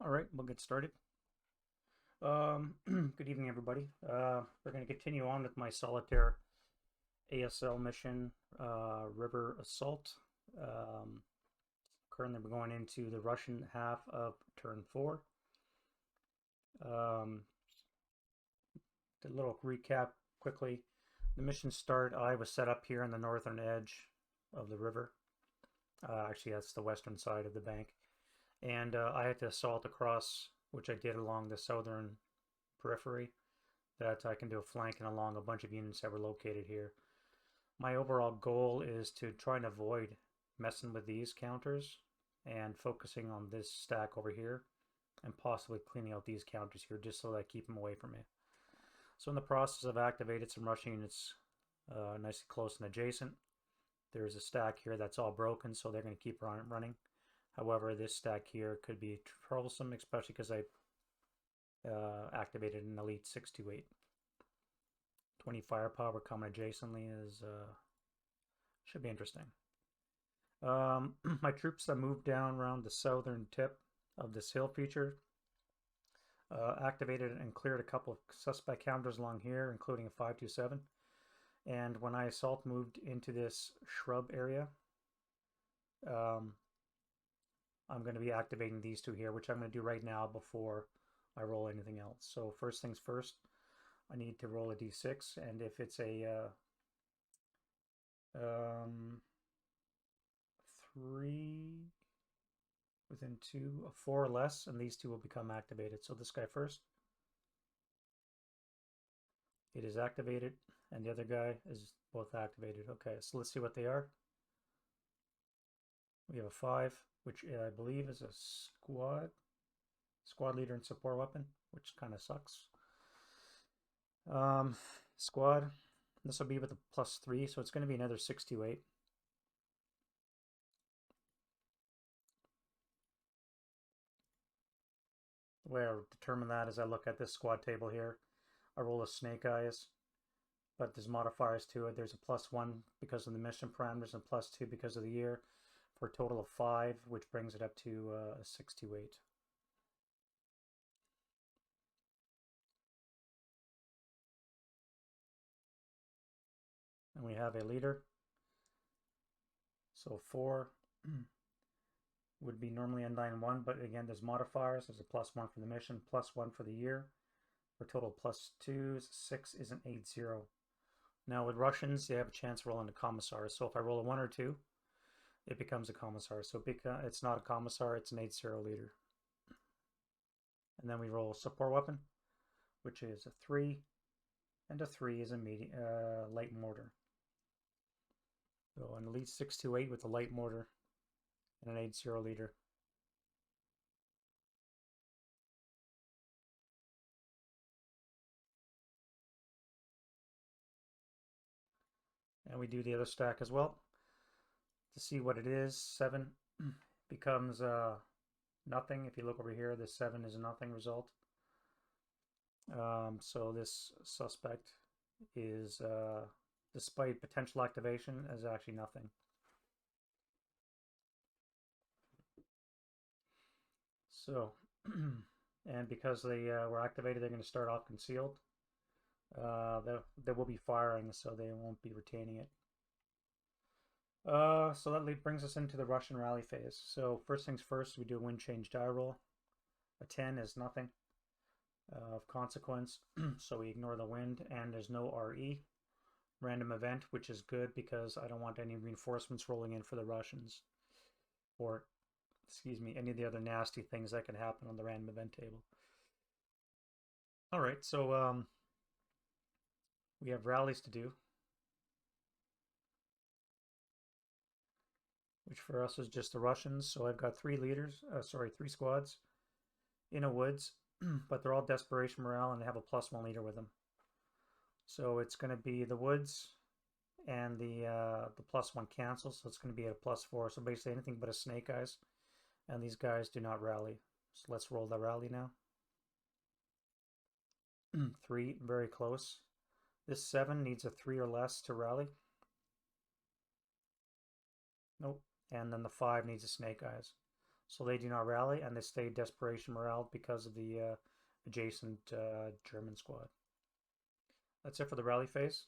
All right, we'll get started. Good evening, everybody. We're going to continue on with my solitaire ASL mission, River Assault. Um, Currently, we're going into the Russian half of turn 4. Um, a little recap quickly. The mission start, I was set up here on the northern edge of the river. Actually, that's the western side of the bank. And I had to assault across, which I did along the southern periphery, that I can do a flanking along a bunch of units that were located here. My overall goal is to try and avoid messing with these counters and focusing on this stack over here and possibly cleaning out these counters here just so that I keep them away from me. So in the process, I've activated some Russian units nice and close and adjacent. There's a stack here that's all broken, so they're going to keep running. However, this stack here could be troublesome, especially because I activated an elite 628. 20 firepower coming adjacently is should be interesting. My troops that moved down around the southern tip of this hill feature activated and cleared a couple of suspect counters along here, including a 527. And when I assault moved into this shrub area, I'm going to be activating these two here, which I'm going to do right now before I roll anything else. So first things first, I need to roll a d6, and if it's a 3 within 2, a 4 or less, and these two will become activated. So this guy first. It is activated, and the other guy is both activated. Okay, so let's see what they are. We have a 5, which I believe is a squad leader and support weapon, which kind of sucks. Squad, this will be with a +3, so it's going to be another 628. The way I determine that is I look at this squad table here. I roll a snake eyes, but there's modifiers to it. There's a +1 because of the mission parameters and +2 because of the year, for a total of 5, which brings it up to a 628. And we have a leader. So 4 would be normally a 9-1, but again, there's modifiers. There's a +1 for the mission, +1 for the year. For total +2s, 6 is an 8-0. Now with Russians, they have a chance of rolling a commissar. So if I roll a 1 or 2, it becomes a commissar. So it's not a commissar, it's an 8-0 leader. And then we roll a support weapon, which is a 3, and a 3 is a light mortar. So an elite 628 with a light mortar and an 8-0 leader. And we do the other stack as well to see what it is. 7 becomes nothing. If you look over here, this 7 is a nothing result. So this suspect is, despite potential activation, is actually nothing. So, and because they were activated, they're going to start off concealed. They will be firing, so they won't be retaining it. So that brings us into the Russian rally phase. So first things first, we do a wind change die roll. A 10 is nothing of consequence, so we ignore the wind, and there's no RE. Random event, which is good because I don't want any reinforcements rolling in for the Russians, or excuse me, any of the other nasty things that can happen on the random event table. All right, so we have rallies to do, which for us is just the Russians. So I've got 3 squads in a woods, but they're all desperation morale and they have a +1 leader with them. So it's going to be the woods, and the +1 cancels, so it's going to be at a +4. So basically anything but a snake eyes, and these guys do not rally. So let's roll the rally now. 3, very close. This 7 needs a 3 or less to rally. Nope. And then the 5 needs a snake eyes. so they do not rally, and they stay desperation morale because of the adjacent German squad. That's it for the rally phase.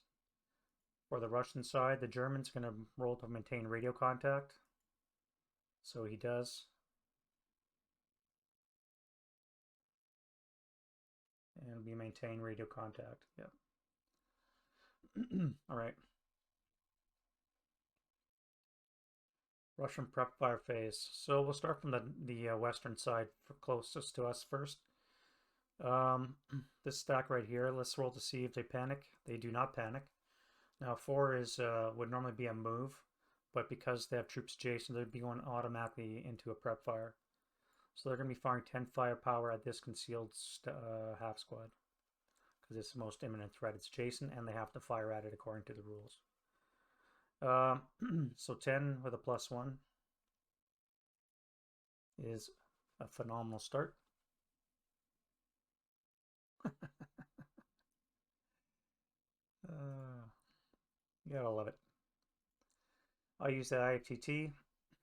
For the Russian side, the German's going to roll to maintain radio contact. So he does. And we maintain radio contact. Yep. All right. Russian prep fire phase. So we'll start from the western side for closest to us first. This stack right here, let's roll to see if they panic. They do not panic. Now 4 is would normally be a move, but because they have troops adjacent, they'd be going automatically into a prep fire. So they're going to be firing 10 firepower at this concealed half squad because it's the most imminent threat. It's adjacent, and they have to fire at it according to the rules. So 10 with a +1 is a phenomenal start. You gotta love it. I use the IFTT,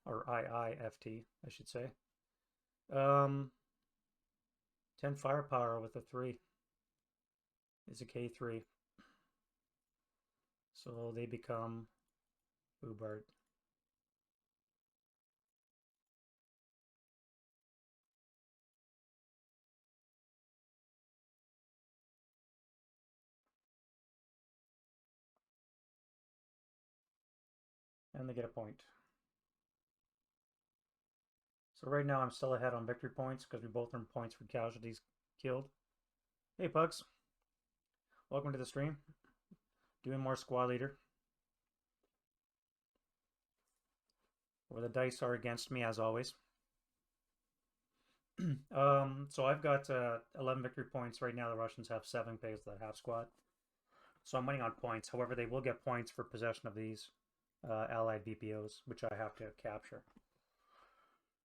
or IIFT, I should say. 10 firepower with a 3 is a K3. So they become Boobard. And they get a point. So right now I'm still ahead on victory points because we both earned points for casualties killed. Hey Pugs, welcome to the stream. Doing more squad leader. Where the dice are against me as always. So I've got 11 victory points right now. The Russians have 7 because of the half squad. So I'm winning on points. However, they will get points for possession of these allied VPOs, which I have to capture.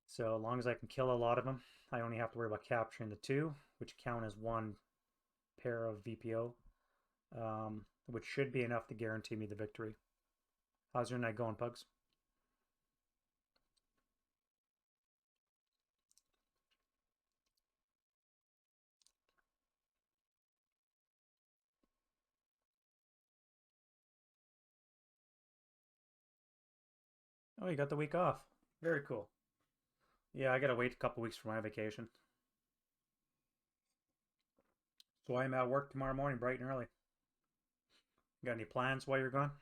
So as long as I can kill a lot of them, I only have to worry about capturing the 2, which count as 1 pair of VPO, which should be enough to guarantee me the victory. How's your night going, Pugs? Oh, you got the week off. Very cool. Yeah, I gotta wait a couple weeks for my vacation. So I'm at work tomorrow morning, bright and early. Got any plans while you're gone?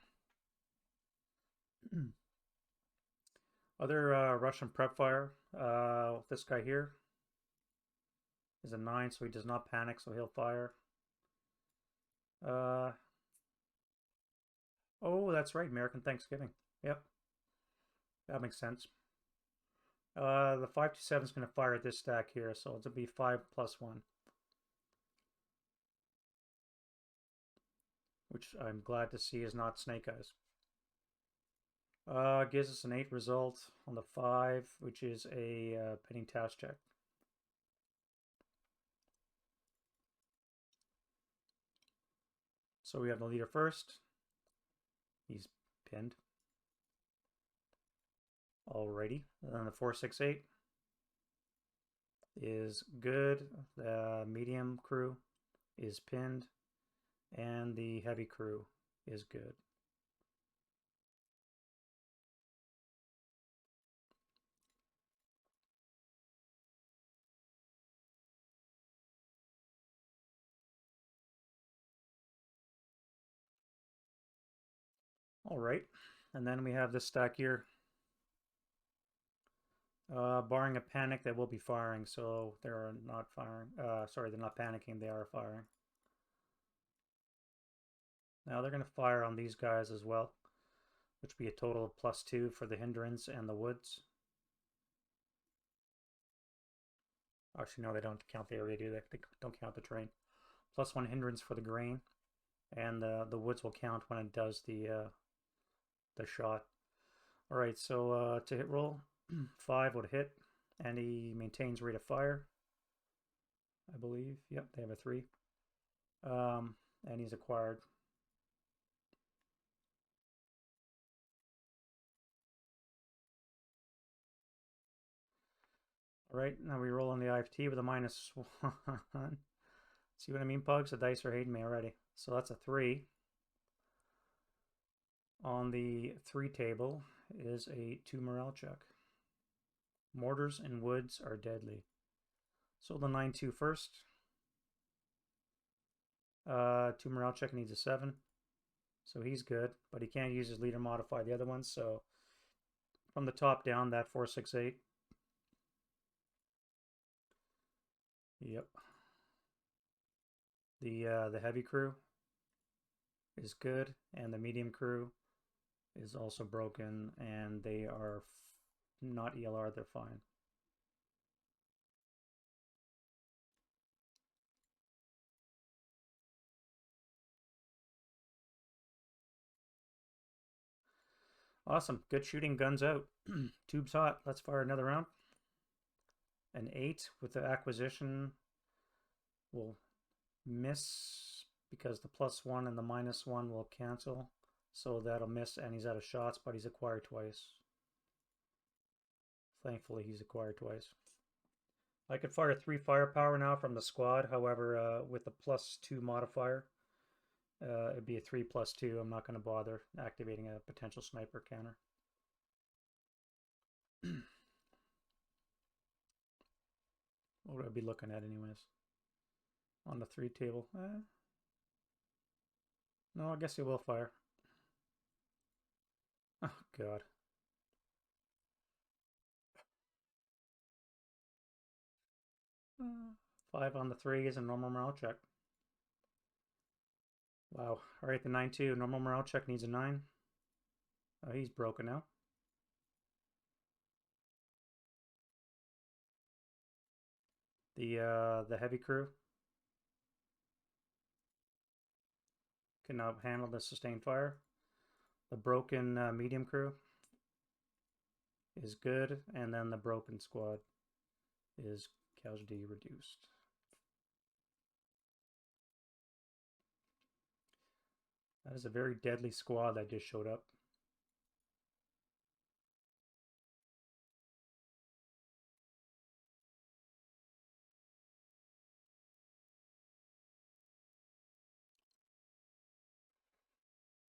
Other Russian prep fire. This guy here is a 9, so he does not panic, so he'll fire. Oh, that's right, American Thanksgiving. Yep, that makes sense. The 527 is going to fire at this stack here, so it'll be 5 + 1. Which I'm glad to see is not Snake Eyes. Gives us an 8 result on the 5, which is a pinning task check. So we have the leader first. He's pinned. Alrighty. And then the 468 is good. The medium crew is pinned. And the heavy crew is good. All right, and then we have this stack here. Barring a panic, they will be firing, so they're not firing. Sorry, they're not panicking, they are firing. Now they're going to fire on these guys as well, which will be a total of +2 for the hindrance and the woods. Actually, no, they don't count the area, do they? They don't count the terrain. +1 hindrance for the grain, and the woods will count when it does the shot. All right, so to hit roll, 5 would hit, and he maintains rate of fire, I believe. Yep, they have a 3. And he's acquired. Alright, now we roll on the IFT with a -1. See what I mean, Pugs? The dice are hating me already. So that's a 3. On the 3 table is a 2 morale check. Mortars and woods are deadly. So the 9-2 first. 2 morale check needs a 7. So he's good, but he can't use his leader modify the other ones. So from the top down, that 4-6-8. Yep. The heavy crew is good, and the medium crew is also broken, and they are not ELR, they're fine. Awesome, good shooting, guns out. Tube's hot, let's fire another round. An 8 with the acquisition will miss because the +1 and the -1 will cancel. So that'll miss, and he's out of shots, but he's acquired twice. Thankfully, he's acquired twice. I could fire 3 firepower now from the squad. However, with the +2 modifier, it'd be a 3+2. I'm not going to bother activating a potential sniper counter. What would I be looking at anyways? On the 3 table? No, I guess he will fire. Oh, God. Uh, 5 on the 3 is a normal morale check. Wow. Alright, the 9-2. Normal morale check needs a 9. Oh, he's broken now. The heavy crew can now handle the sustained fire. The broken medium crew is good, and then the broken squad is casualty reduced. That is a very deadly squad that just showed up.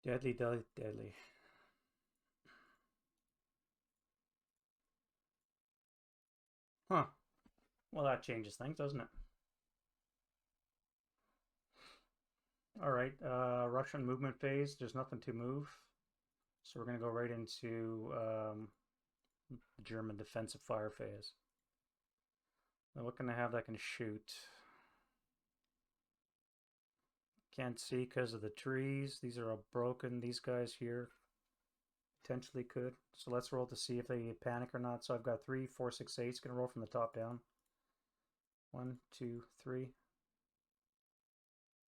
Deadly, deadly, deadly. Huh. Well, that changes things, doesn't it? Alright, Russian movement phase. There's nothing to move. So we're going to go right into German defensive fire phase. Now what can I have that can shoot? Can't see because of the trees. These are all broken. These guys here potentially could. So let's roll to see if they panic or not. So I've got 3, 4, 6, 8. It's going to roll from the top down. 1, 2, 3.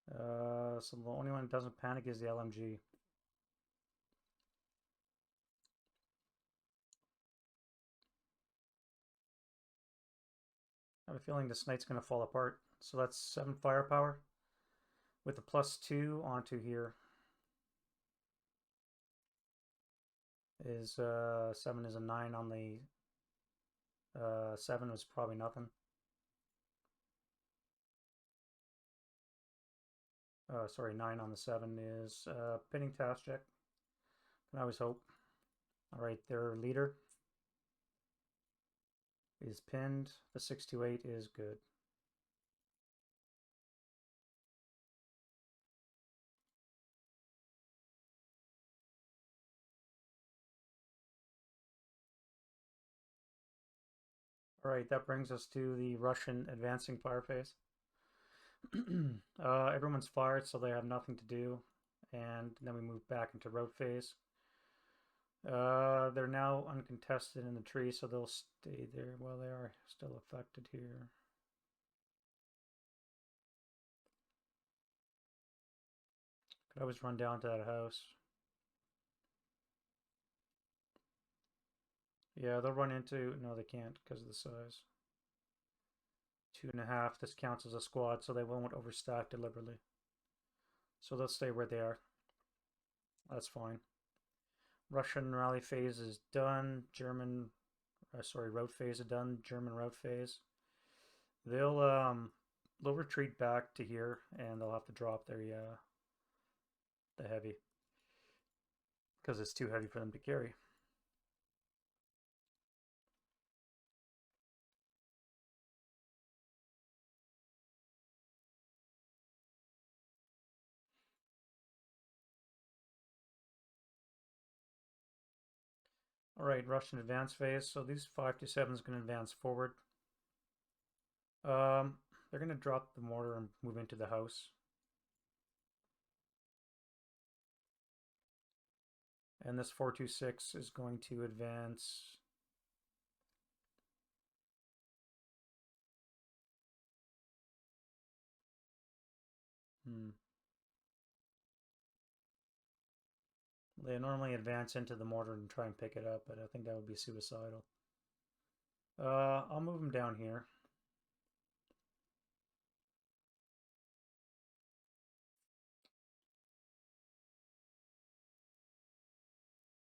So the only one that doesn't panic is the LMG. I have a feeling this night's going to fall apart. So that's 7 firepower with the +2 onto here. Is 7 is a 9 on the 7 was probably nothing. Sorry, 9 on the 7 is pinning task check. Can always hope. Alright, their leader is pinned. The 628 is good. Alright, that brings us to the Russian advancing fire phase. Everyone's fired, so they have nothing to do. And then we move back into road phase. They're now uncontested in the tree, so they'll stay there while they are still affected here. Could always run down to that house. Yeah, they'll run into... No, they can't because of the size. 2.5. This counts as a squad, so they won't overstack deliberately. So they'll stay where they are. That's fine. Russian rally phase is done. German route phase are done, German route phase, they'll retreat back to here, and they'll have to drop their the heavy because it's too heavy for them to carry. All right, Russian advance phase. So these 527 is going to advance forward. They're going to drop the mortar and move into the house. And this 426 is going to advance They normally advance into the mortar and try and pick it up, but I think that would be suicidal. I'll move them down here.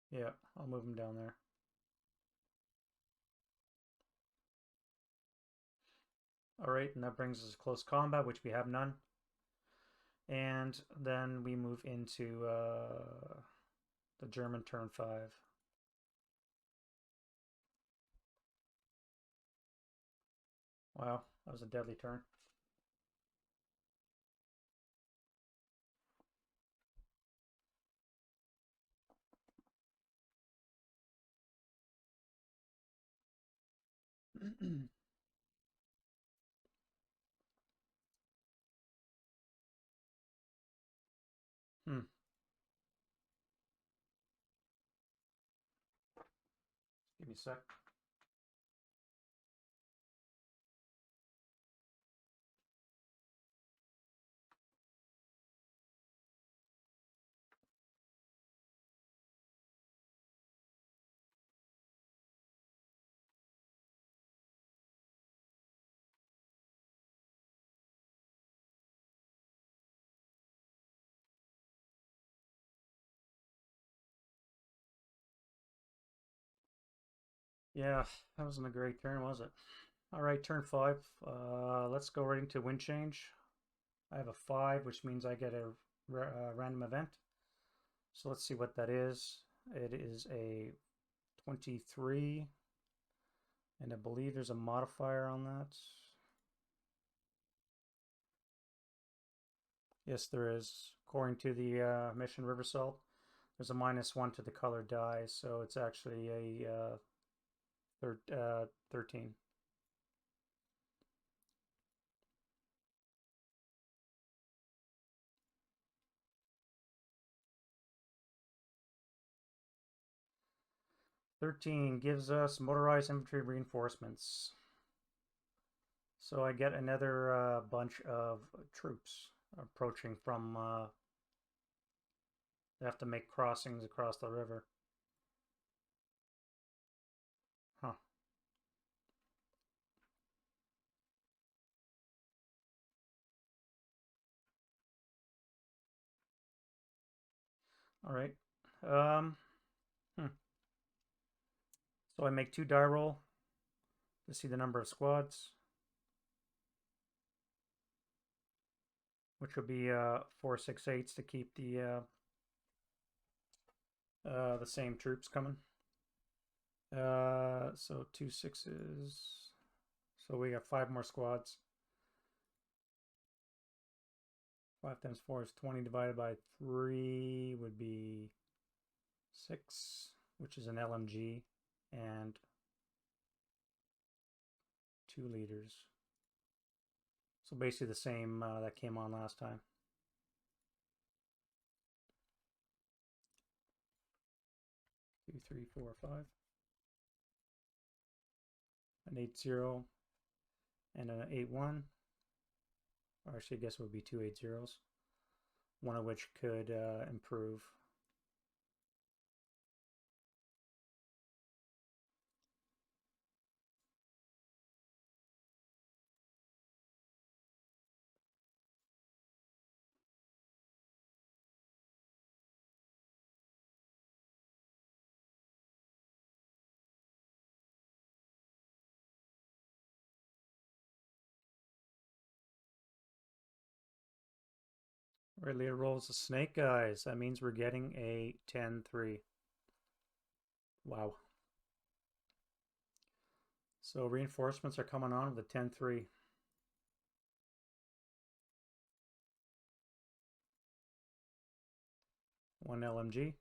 Yeah, I'll move them down there. Alright, and that brings us to close combat, which we have none. And then we move into the German turn 5. Wow, that was a deadly turn. Give me a sec. Yeah, that wasn't a great turn, was it? Alright, turn 5. Let's go right into wind change. I have a 5, which means I get a random event. So let's see what that is. It is a 23, and I believe there's a modifier on that. Yes, there is. According to the mission River Salt, there's a -1 to the color die, so it's actually a 13. Gives us motorized infantry reinforcements. So I get another bunch of troops approaching from... they have to make crossings across the river. Huh. All right. So I make 2 die roll to see the number of squads, which will be 4 6 8s to keep the same troops coming. So 2 6s. So we got 5 more squads. 5 times 4 is 20 divided by 3 would be 6, which is an LMG, and 2 liters. So basically the same that came on last time. Two, three, four, 5. An 8-0 and an 8-1. Or actually, I guess it would be 2 8-0s. One of which could improve. Alright, leader rolls the snake eyes. That means we're getting a 10-3. Wow. So reinforcements are coming on with a 10-3. One LMG.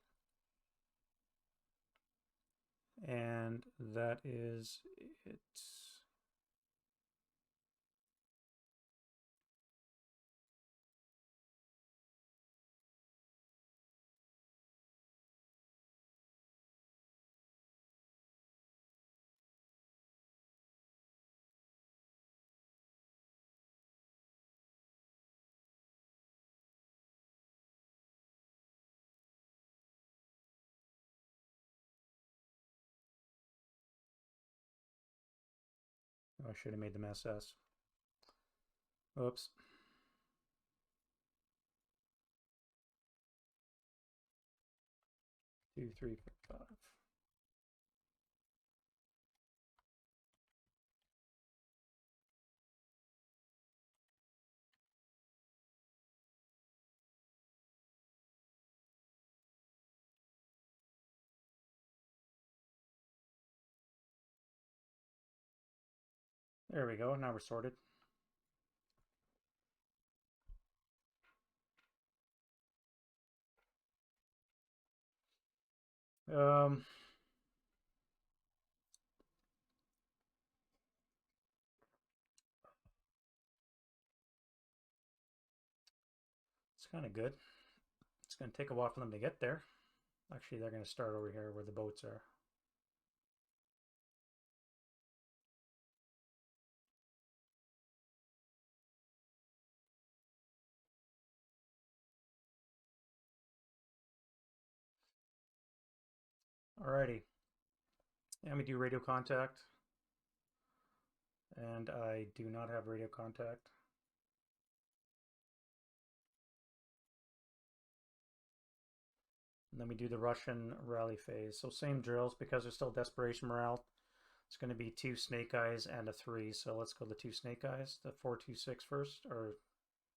And that is it. Oh, I should have made them SS. Oops. Two, three, four, five. There we go. Now we're sorted. It's kind of good. It's going to take a while for them to get there. Actually, they're going to start over here where the boats are. Alrighty. Let me do radio contact. And I do not have radio contact. And then we do the Russian rally phase. So same drills because there's still desperation morale. It's going to be 2 snake eyes and a 3. So let's go the 2 snake eyes. The 426 first, or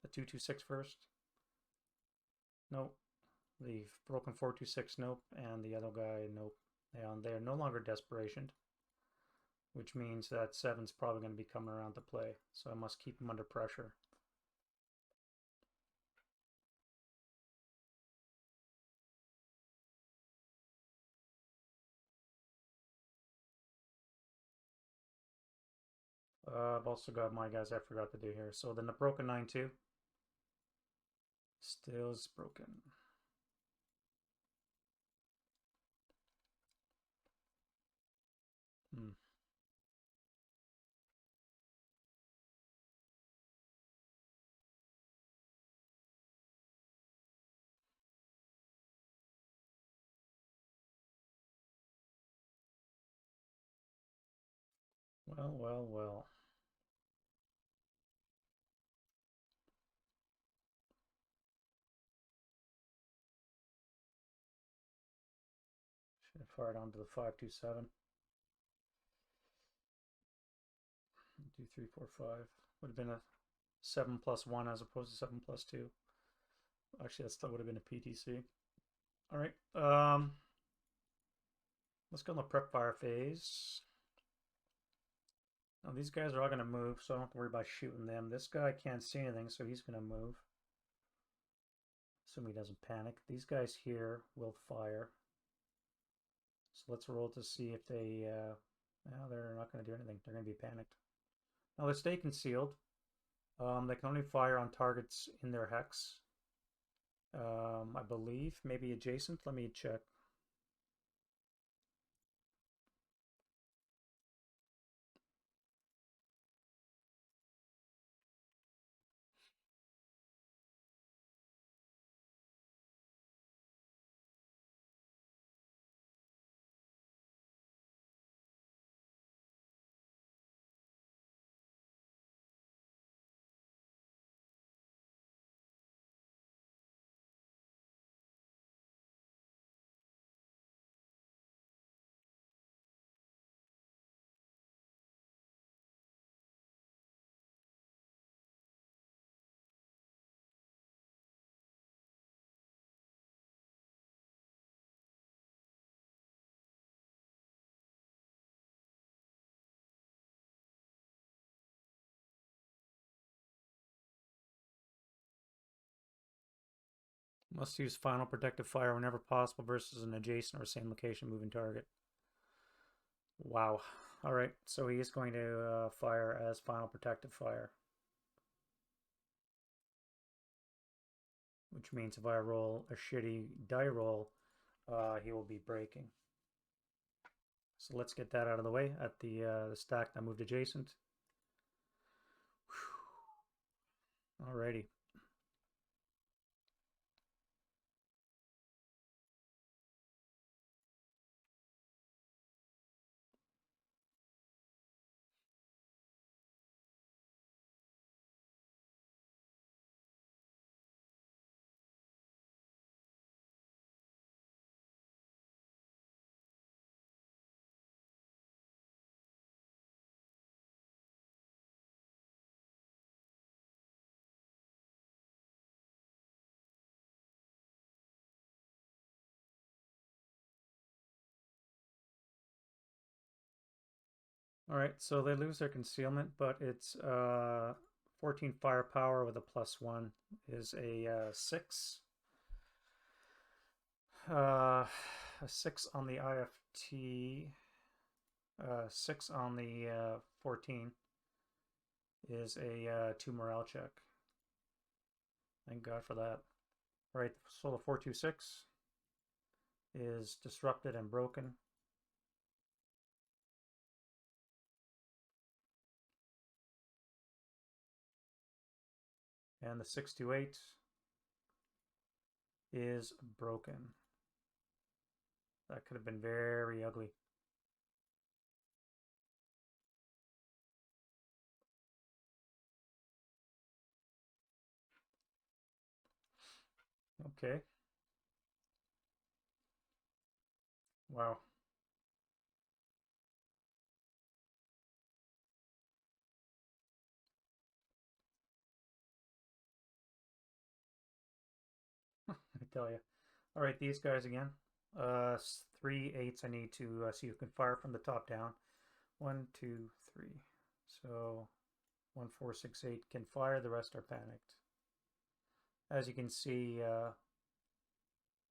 the 226 first. Nope. The broken 426, nope. And the other guy, nope. And they're no longer desperation, which means that 7's probably going to be coming around to play. So I must keep him under pressure. I've also got my guys I forgot to do here. So then the broken 9-2 still is broken. Well, well, well. Should have fired onto the 527. 2, 3, 4, 5. Would have been a 7+1 as opposed to 7+2. Actually, that still would have been a PTC. All right. Let's go in the prep fire phase. Now these guys are all going to move, so I don't have to worry about shooting them. This guy can't see anything, so he's going to move. Assuming he doesn't panic. These guys here will fire. So let's roll to see if they... well, they're not going to do anything. They're going to be panicked. Now they stay concealed. They can only fire on targets in their hex. I believe. Maybe adjacent. Let me check. Must use final protective fire whenever possible versus an adjacent or same location moving target. Wow. Alright, so he is going to fire as final protective fire. Which means if I roll a shitty die roll, he will be breaking. So let's get that out of the way. At the stack that moved adjacent. Whew. Alrighty. Alright, so they lose their concealment, but it's 14 firepower with a +1 is a 6. A 6 on the IFT, 6 on the 14 is a 2 morale check. Thank God for that. Alright, so the 426 is disrupted and broken. And the 628 is broken. That could have been very ugly. Okay. Wow. Let me tell you. All right, these guys again. 3 8s I need to so you can fire from the top down. 1, 2, 3. So 1, 4, 6, 8 can fire. The rest are panicked. As you can see,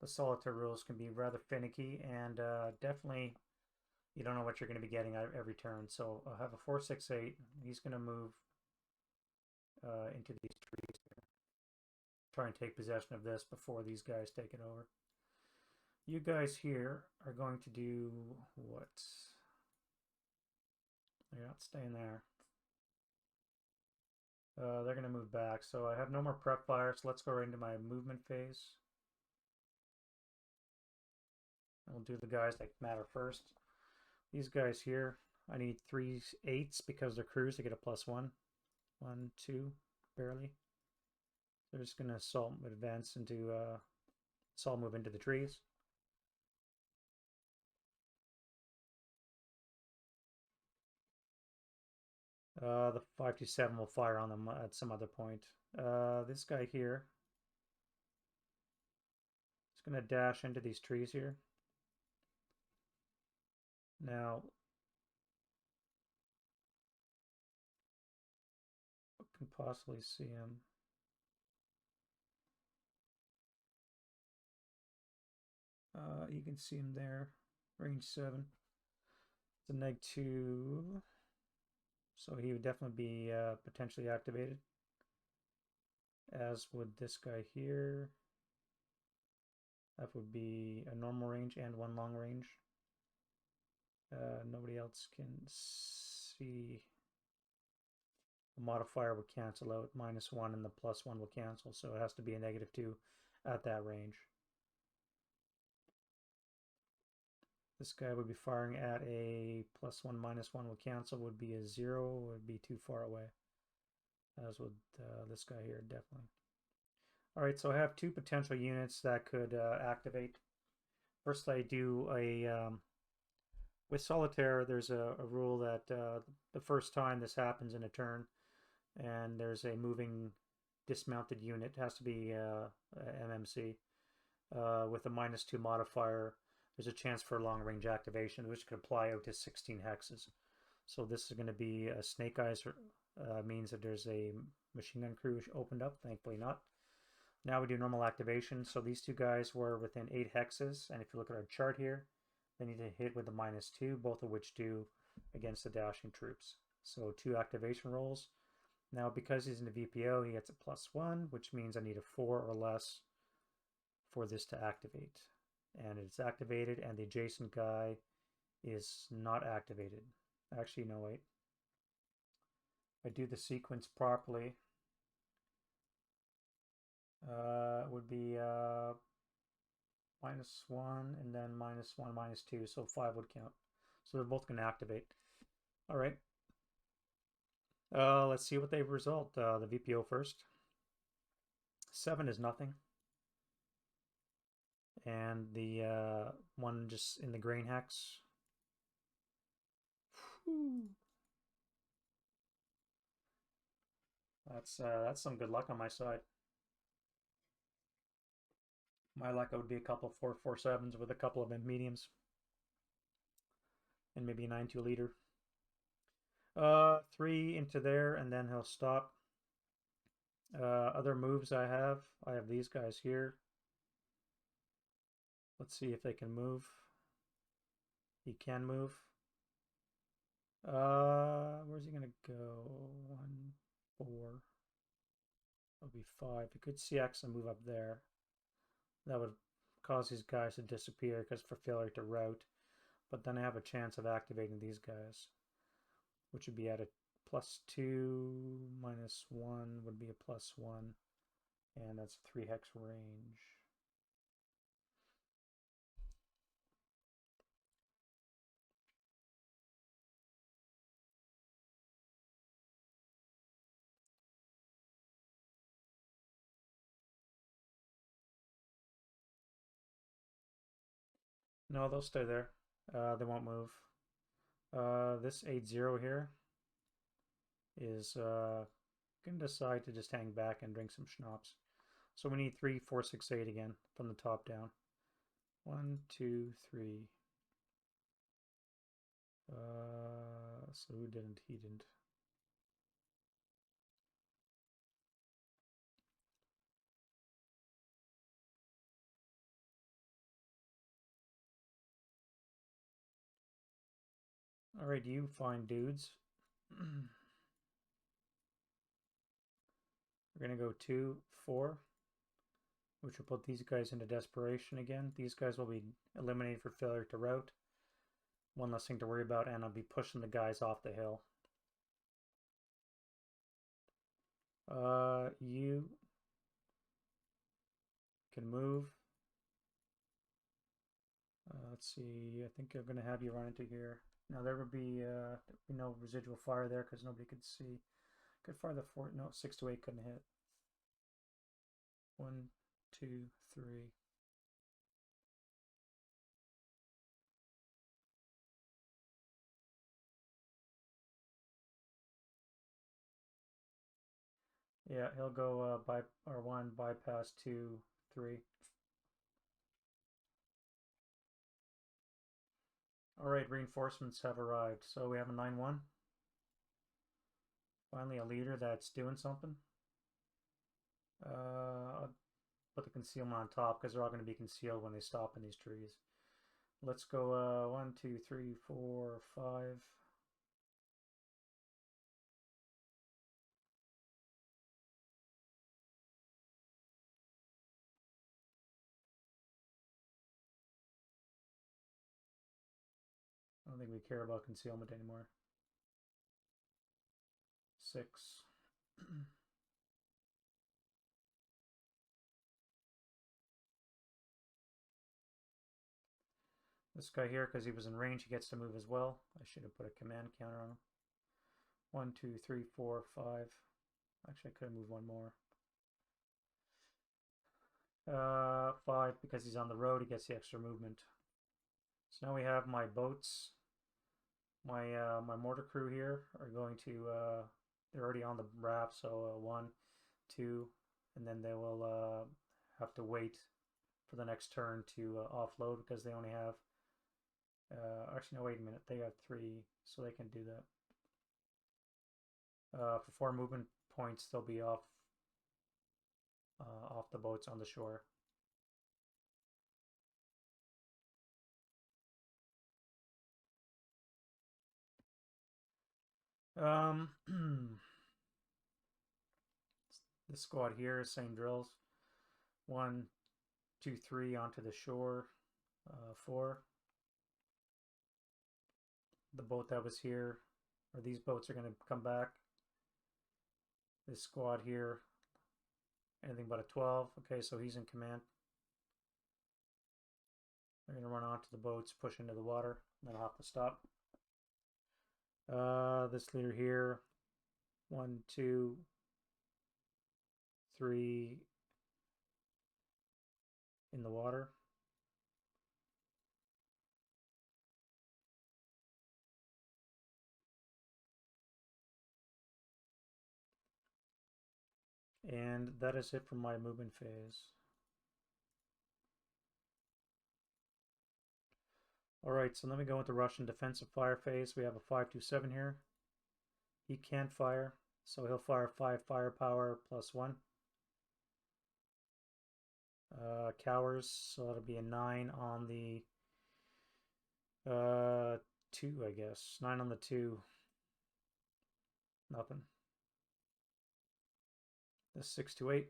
the solitaire rules can be rather finicky, and definitely you don't know what you're going to be getting every turn. So I'll have a 4, 6, 8. He's going to move into these trees here. Try and take possession of this before these guys take it over. You guys here are going to do what? They're not staying there. They're going to move back. So I have no more prep fire, so let's go right into my movement phase. I'll do the guys that matter first. These guys here, I need 3 8s because they're crews to get a +1. 1, 2, barely. They're just going to assault advance into, assault move into the trees. The 527 will fire on them at some other point. This guy here is going to dash into these trees here. Now, what can possibly see him? You can see him there, range 7. It's a -2, so he would definitely be potentially activated, as would this guy here. That would be a normal range and 1 long range. Nobody else can see. The modifier would cancel out. -1 and the +1 will cancel, so it has to be a -2 at that range. This guy would be firing at a +1, -1 will cancel, would be a 0, would be too far away. As would this guy here, definitely. Alright, so I have 2 potential units that could activate. First I do a, with Solitaire, there's a rule that the first time this happens in a turn, and there's a moving dismounted unit, it has to be MMC, with a -2 modifier, there's a chance for long range activation, which could apply out to 16 hexes. So this is going to be a Snake Eyes, means that there's a machine gun crew opened up, thankfully not. Now we do normal activation. So these two guys were within 8 hexes, and if you look at our chart here, they need to hit with a -2, both of which do against the dashing troops. So 2 activation rolls. Now because he's in the VPO, he gets a +1, which means I need a 4 or less for this to activate. And it's activated, and the adjacent guy is not activated. Actually, no, wait. If I do the sequence properly, it would be -1 and then -1, -2, so 5 would count. So they're both going to activate. All right. Let's see what they result. The VPO first. 7 is nothing. And the one just in the grain hex. Whew. That's some good luck on my side. My luck would be a couple of 4-4-7s with a couple of mediums. And maybe a 9-2 leader. 3 into there, and then he'll stop. Other moves I have these guys here. Let's see if they can move. He can move. Where's he gonna go? 1, 4. That'll be 5. He could CX and move up there. That would cause these guys to disappear because for failure to route. But then I have a chance of activating these guys, which would be at a +2, -1 would be a +1, and that's a 3 hex range. No, they'll stay there. They won't move. This 8-0 here is going to decide to just hang back and drink some schnapps. So we need 3, 4, 6, 8 again from the top down. 1, 2, 3. So who didn't? He didn't. All right, you fine dudes. We're going to go 2, 4, which will put these guys into desperation again. These guys will be eliminated for failure to route. One less thing to worry about, and I'll be pushing the guys off the hill. You can move. Let's see, I think I'm going to have you run into here. Now there would be no residual fire there because nobody could see. Could fire the 4, no, 6 to 8 couldn't hit. 1, 2, 3. Yeah, he'll go by R1, bypass 2, 3. Alright, reinforcements have arrived. So we have a 9-1. Finally a leader that's doing something. I'll put the concealment on top because they're all going to be concealed when they stop in these trees. Let's go 1, 2, 3, 4, 5. I don't think we care about concealment anymore. 6. This guy here, because he was in range, he gets to move as well. I should have put a command counter on him. 1, 2, 3, 4, 5. Actually, I could have moved one more. 5, because he's on the road, he gets the extra movement. So now we have my boats. My mortar crew here are going to, they're already on the raft, so 1, 2, and then they will have to wait for the next turn to offload because they only have, actually no, wait a minute, they have 3, so they can do that. For 4 movement points, they'll be off off the boats on the shore. This squad here, same drills. 1, 2, 3 onto the shore. 4. The boat that was here, or these boats are going to come back. This squad here, anything but a 12. Okay, so he's in command. They're going to run onto the boats, push into the water, then I'll have to stop. This leader here, 1, 2, 3 in the water. And that is it for my movement phase. Alright, so then we go into Russian defensive fire phase. We have a 527 here. He can't fire, so he'll fire 5 firepower plus 1. Cowers, so that'll be a 9 on the 2, I guess. 9 on the 2. Nothing. The 628.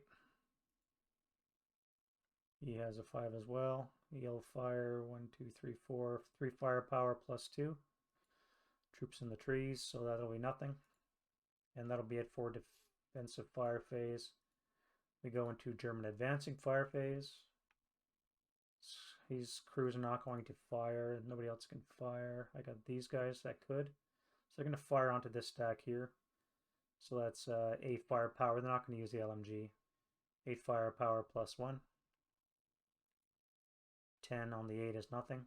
He has a 5 as well. He'll fire 1, 2, 3, 4. 3 firepower plus 2. Troops in the trees, so that'll be nothing. And that'll be it for defensive fire phase. We go into German advancing fire phase. His crews are not going to fire. Nobody else can fire. I got these guys that could. So they're going to fire onto this stack here. So that's 8 firepower. They're not going to use the LMG. 8 firepower plus 1. 10 on the 8 is nothing.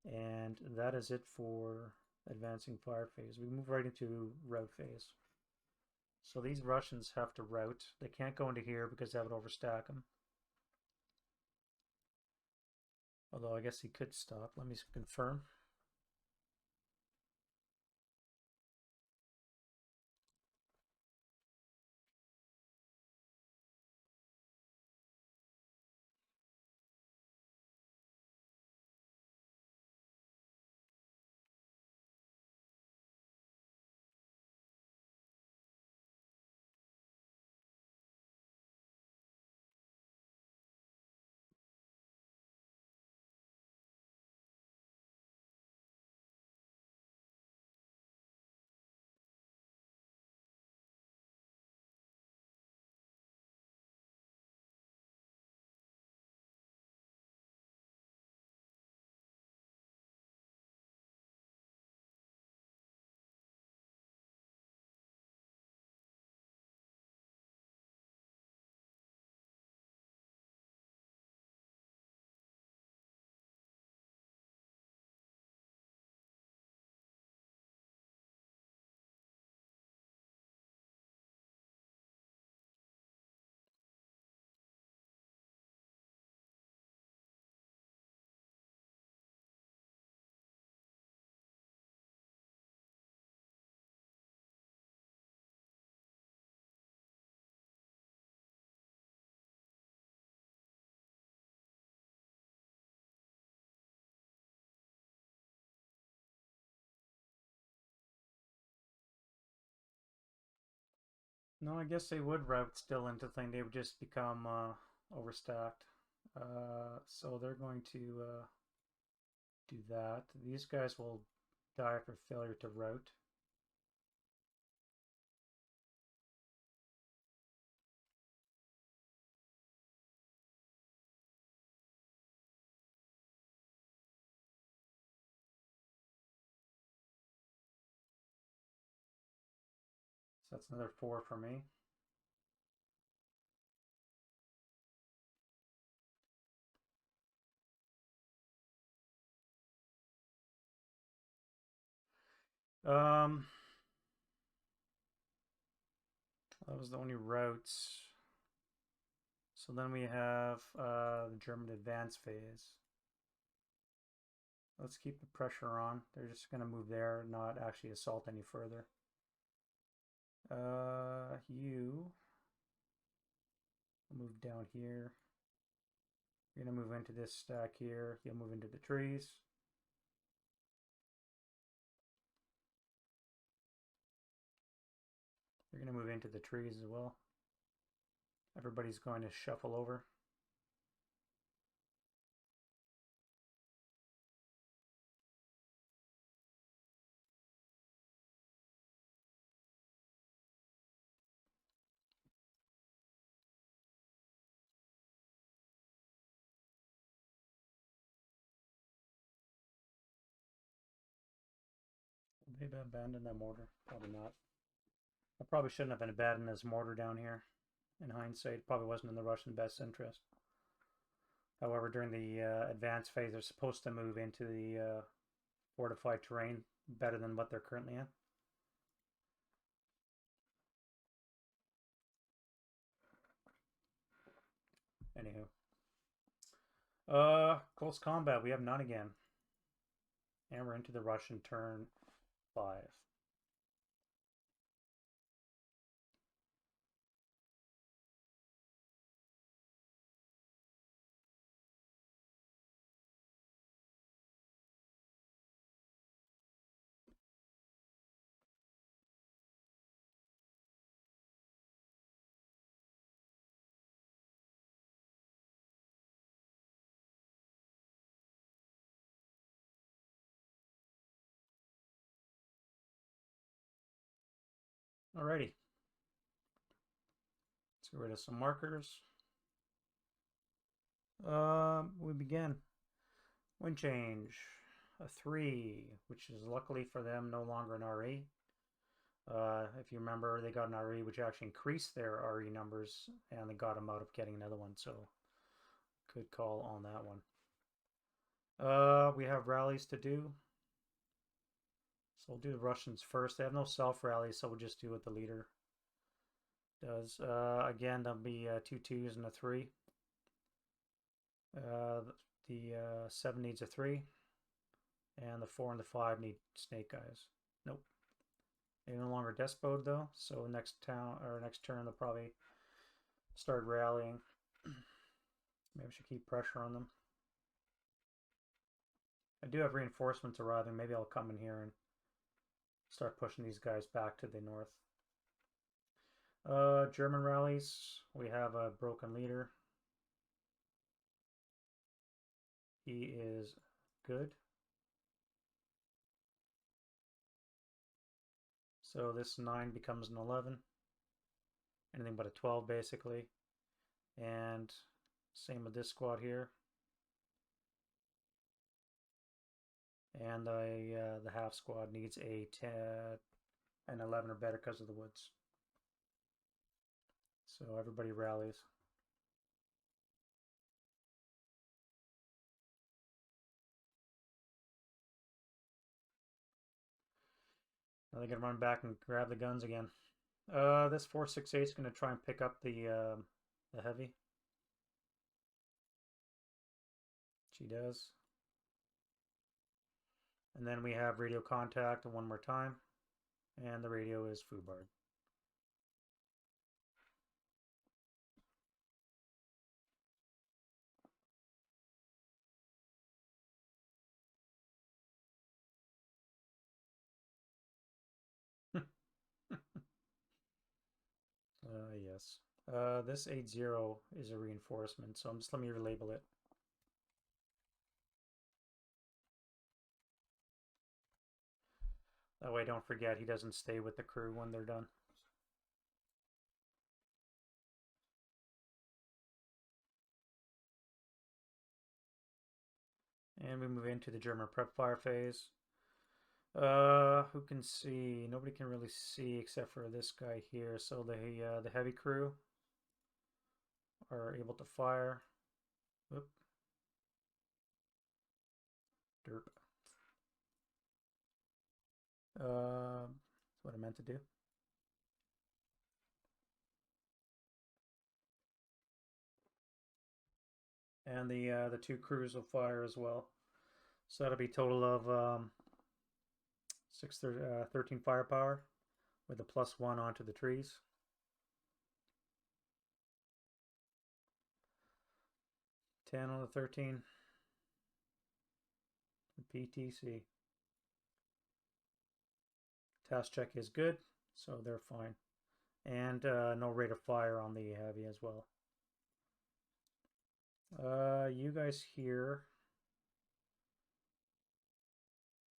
And that is it for advancing fire phase. We move right into rout phase. So these Russians have to rout. They can't go into here because that would overstack them. Although I guess he could stop. Let me confirm. No, I guess they would route still into thing. They would just become overstacked. So they're going to do that. These guys will die for failure to route. So that's another 4 for me. That was the only routes. So then we have the German advance phase. Let's keep the pressure on. They're just going to move there, not actually assault any further. You Move down here. You're going to move into this stack here. You'll move into the trees. You're going to move into the trees as well. Everybody's going to shuffle over. Maybe abandon that mortar. Probably not. I probably shouldn't have abandoned this mortar down here. In hindsight, probably wasn't in the Russian best interest. However, during the advanced phase, they're supposed to move into the fortified terrain better than what they're currently in. Anywho. Close combat. We have none again. And we're into the Russian turn 5. Alrighty. Let's get rid of some markers. We begin. Wind change. A 3, which is luckily for them no longer an RE. If you remember, they got an RE which actually increased their RE numbers, and they got them out of getting another one, so good call on that one. We have rallies to do. So we'll do the Russians first. They have no self-rallies, so we'll just do what the leader does. Again, there'll be 2 2s and a 3. The 7 needs a 3. And the 4 and the 5 need snake eyes. Nope. They're no longer despot though, so next turn they'll probably start rallying. Maybe I should keep pressure on them. I do have reinforcements arriving. Maybe I'll come in here and start pushing these guys back to the north. German rallies. We have a broken leader. He is good. So this 9 becomes an 11. Anything but a 12 basically. And same with this squad here. And the half squad needs a 10, an 11 or better because of the woods. So everybody rallies. Now they're going to run back and grab the guns again. This 468 is going to try and pick up the heavy. She does. And then we have radio contact one more time. And the radio is Fubard. Yes. This 80 is a reinforcement, so let me relabel it. That way, don't forget he doesn't stay with the crew when they're done. And we move into the German prep fire phase. Who can see? Nobody can really see except for this guy here. So the heavy crew are able to fire. Whoop. Derp. That's what I meant to do. And the 2 crews will fire as well. So that'll be a total of 13 firepower with a +1 onto the trees. 10 on the 13. PTC. Task check is good, so they're fine. And no rate of fire on the heavy as well. You guys here.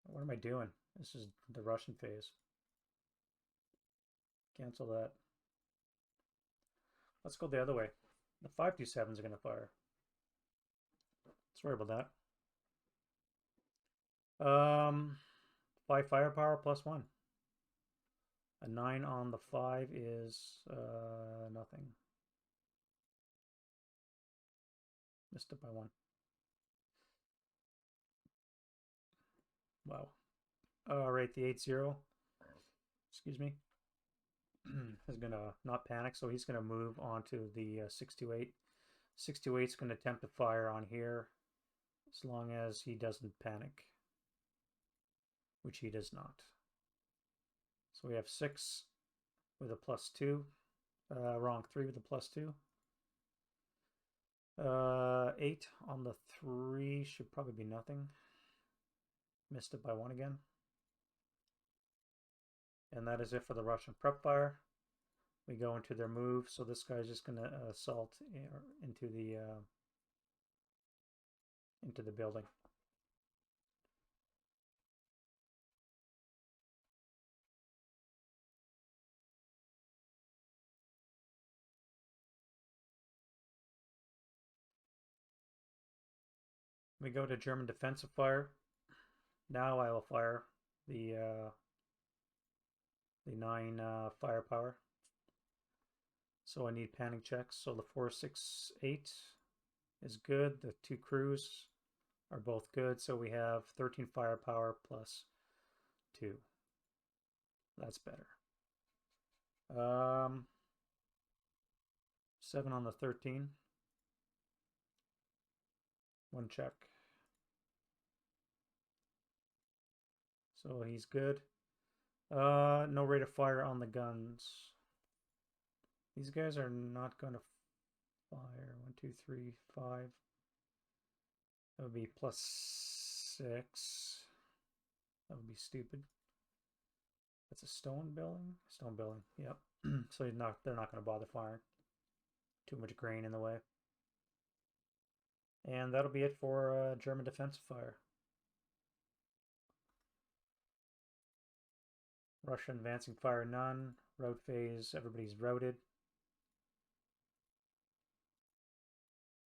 What am I doing? This is the Russian phase. Cancel that. Let's go the other way. The 527s are going to fire. Sorry about that. 5 firepower plus 1. A 9 on the 5 is nothing. Missed it by 1. Wow. Alright, the 8-0, excuse me, is going to not panic, so he's going to move on to the 628. 628 is going to attempt to fire on here as long as he doesn't panic, which he does not. So we have 6 with a +2. Wrong, 3 with a +2. 8 on the 3 should probably be nothing. Missed it by 1 again. And that is it for the Russian prep fire. We go into their move, so this guy's just going to assault into the building. We go to German defensive fire. Now I will fire the 9 firepower. So I need panic checks. So the 468 is good. The 2 crews are both good. So we have 13 firepower plus 2. That's better. 7 on the 13. 1 check. So he's good. No rate of fire on the guns. These guys are not going to fire. 1, 2, 3, 5. That would be +6. That would be stupid. That's a stone building? Stone building, yep. So they're not going to bother firing. Too much grain in the way. And that'll be it for German defensive fire. Russian advancing fire, none. Route phase, everybody's routed.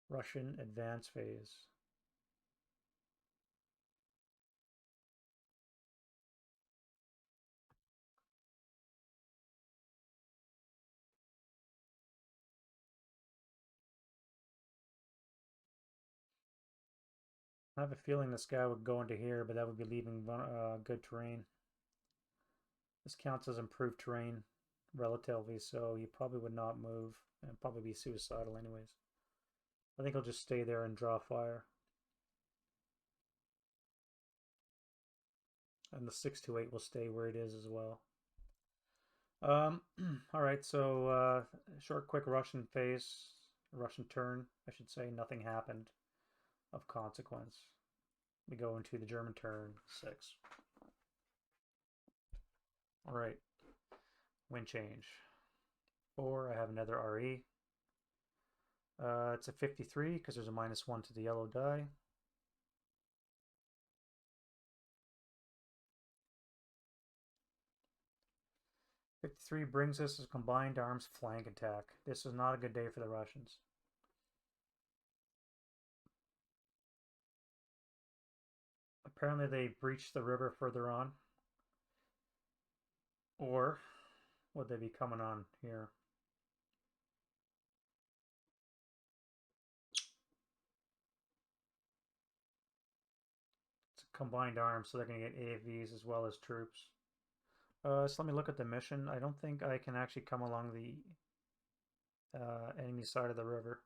Russian advance phase. I have a feeling this guy would go into here, but that would be leaving good terrain. This counts as improved terrain relatively, so he probably would not move and probably be suicidal anyways. I think he'll just stay there and draw fire. And the 628 will stay where it is as well. Alright, so short, quick Russian phase, Russian turn, I should say. Nothing happened of consequence. We go into the German turn, 6. Alright, wind change. 4, I have another RE. It's a 53 because there's a -1 to the yellow die. '53 brings us a combined arms flank attack. This is not a good day for the Russians. Apparently they breached the river further on. Or would they be coming on here? It's a combined arms, so they're going to get AAVs as well as troops. So let me look at the mission. I don't think I can actually come along the enemy side of the river.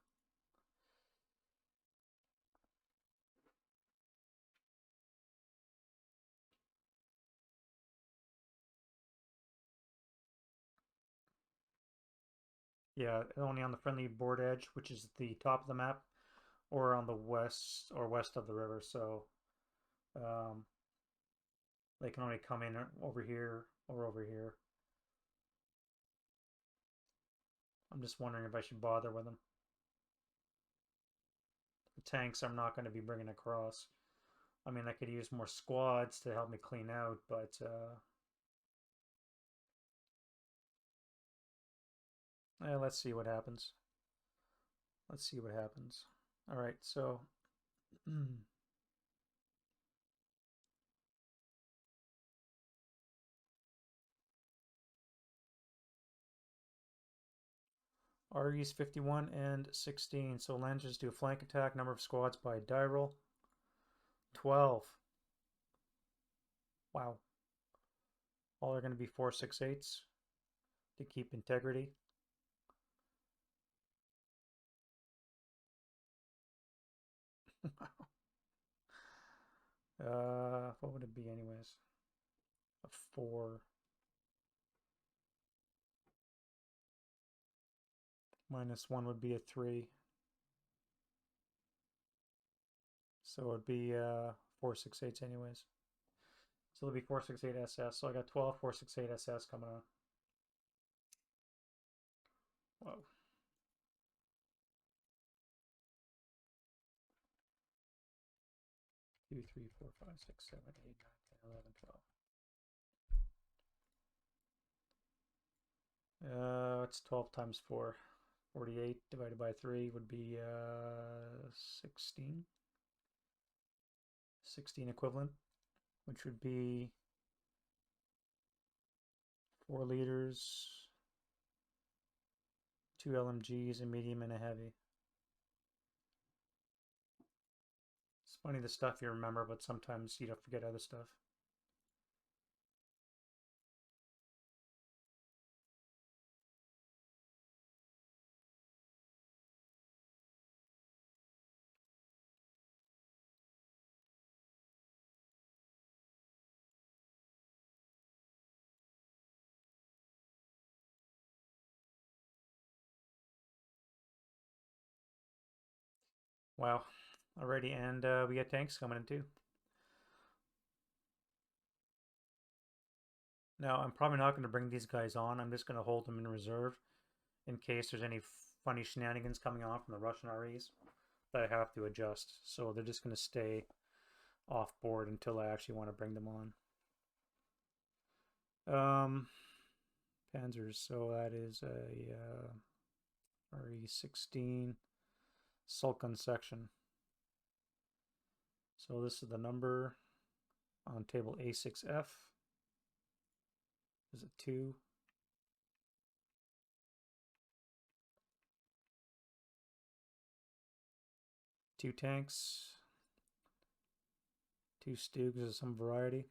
Yeah, only on the friendly board edge, which is the top of the map, or on the west or west of the river, so um, they can only come in over here or over here. I'm just wondering if I should bother with them. The tanks I'm not going to be bringing across. I mean, I could use more squads to help me clean out, but let's see what happens. Let's see what happens. All right, so RE's 51 and 16. So Lancers do a flank attack. Number of squads by die roll 12. Wow. All are going to be 468s to keep integrity. What would it be anyways? A 4. -1 would be a 3. So it would be 468s anyways. So it'll be 468 SS. So I got 12 468 SS coming on. Whoa. 2, 3, 4, 5, 6, 7, 8, 9, 10, 11, 12. It's 12 times 4. 48 divided by 3 would be 16. 16 equivalent, which would be 4 liters, 2 LMGs, a medium and a heavy. It's funny the stuff you remember, but sometimes you don't forget other stuff. Wow. Alrighty, and we get tanks coming in too. Now, I'm probably not going to bring these guys on. I'm just going to hold them in reserve in case there's any funny shenanigans coming on from the Russian REs that I have to adjust. So they're just going to stay off board until I actually want to bring them on. Panzers, so that is a RE16 Sulcan section. So this is the number on table A6F. Is it 2? Two tanks, 2 Stugs of some variety.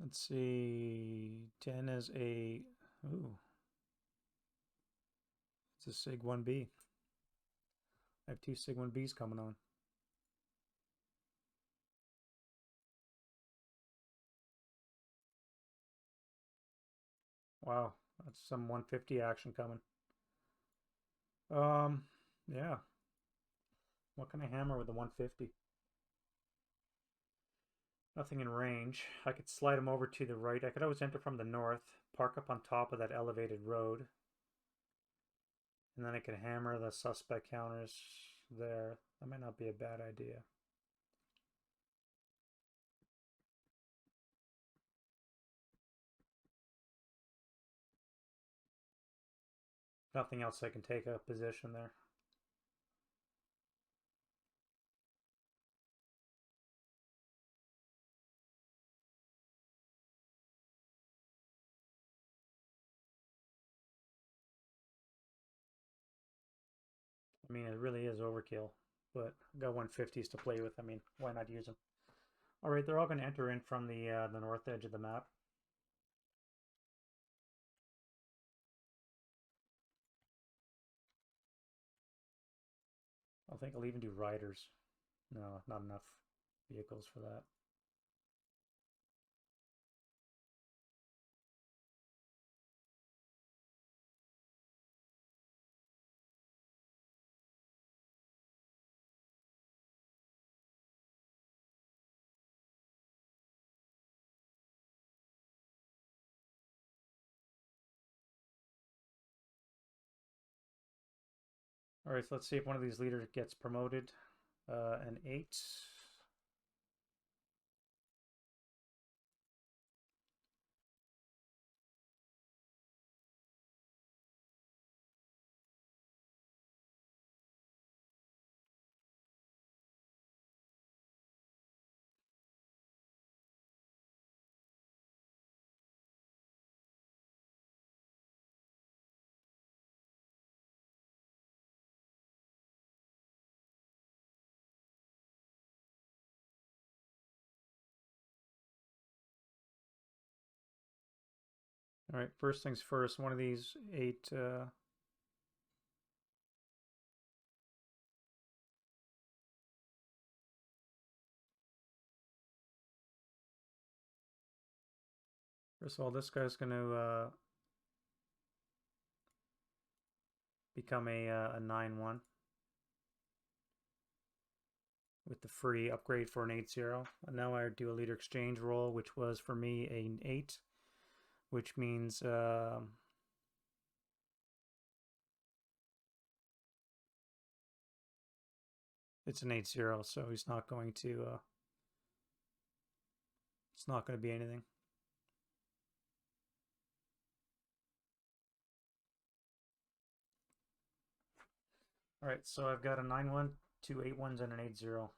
Let's see, 10 is a, ooh, it's a SIG 1B. I have 2 SIG 1Bs coming on. Wow, that's some 150 action coming. Yeah. What can I hammer with the 150? Nothing in range. I could slide him over to the right. I could always enter from the north, park up on top of that elevated road. And then I could hammer the suspect counters there. That might not be a bad idea. Nothing else I can take a position there. I mean, it really is overkill, but I've got 150s to play with. I mean, why not use them? All right, they're all going to enter in from the north edge of the map. think I'll even do riders. No, not enough vehicles for that. All right, so let's see if one of these leaders gets promoted. An 8. All right, first things first, one of these 8 first of all, this guy's going to become a 9-1 with the free upgrade for an 8-0. And now I do a leader exchange roll, which was for me an 8, which means it's an 8-0, so he's not going to it's not going to be anything. All right, so I've got a 9-1, 2 8-1s, and an 8-0.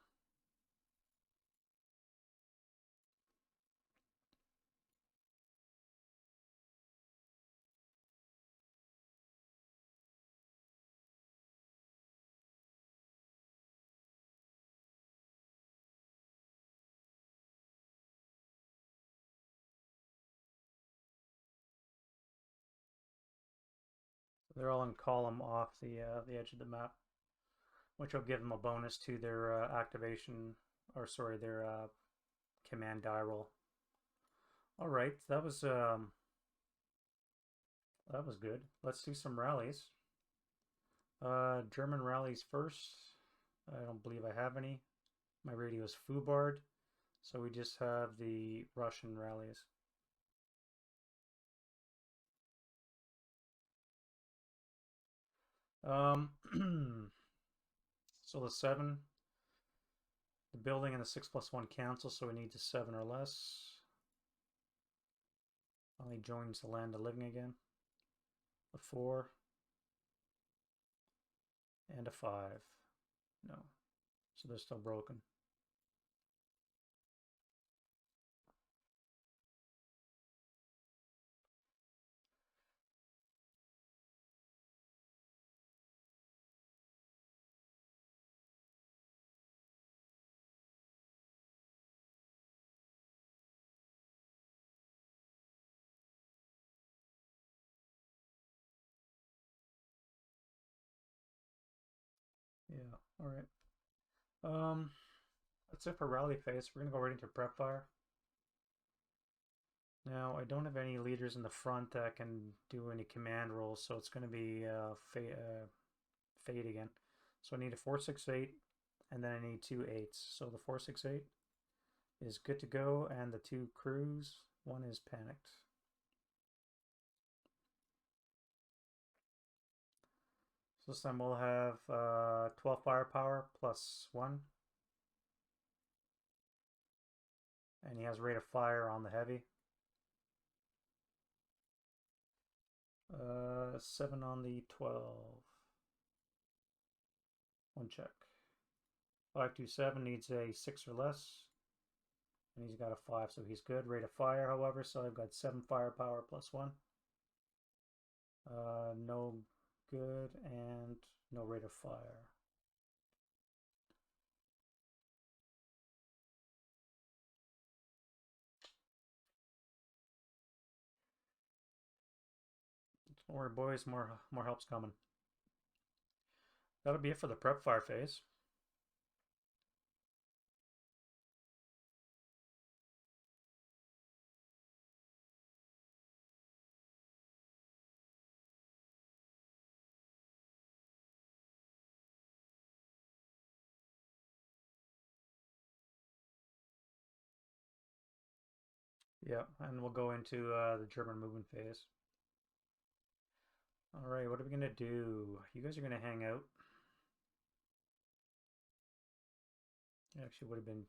They're all in column off the edge of the map, which will give them a bonus to their activation, or sorry, their command die roll. All right, that was good. Let's do some rallies. German rallies first. I don't believe I have any. My radio is Fubard, so we just have the Russian rallies. So the 7, the building and the 6+1 cancel, so we need the 7 or less. Finally joins the land of living again. A 4 and a 5. No, so they're still broken. Yeah, all right. That's it for rally phase. We're gonna go right into prep fire. Now, I don't have any leaders in the front that can do any command rolls, so it's going to be fade again. So I need a 4-6-8, and then I need 2 8s. So the 4-6-8 is good to go, and the 2 crews, one is panicked. So this time we'll have 12 firepower plus 1. And he has rate of fire on the heavy. 7 on the 12. 1 check. 527 needs a 6 or less. And he's got a 5, so he's good. Rate of fire, however, so I've got 7 firepower plus 1. No good, and no rate of fire. Don't worry, boys, more help's coming. That'll be it for the prep fire phase. Yeah, and we'll go into the German movement phase. All right, what are we gonna do? You guys are gonna hang out. Actually, would have been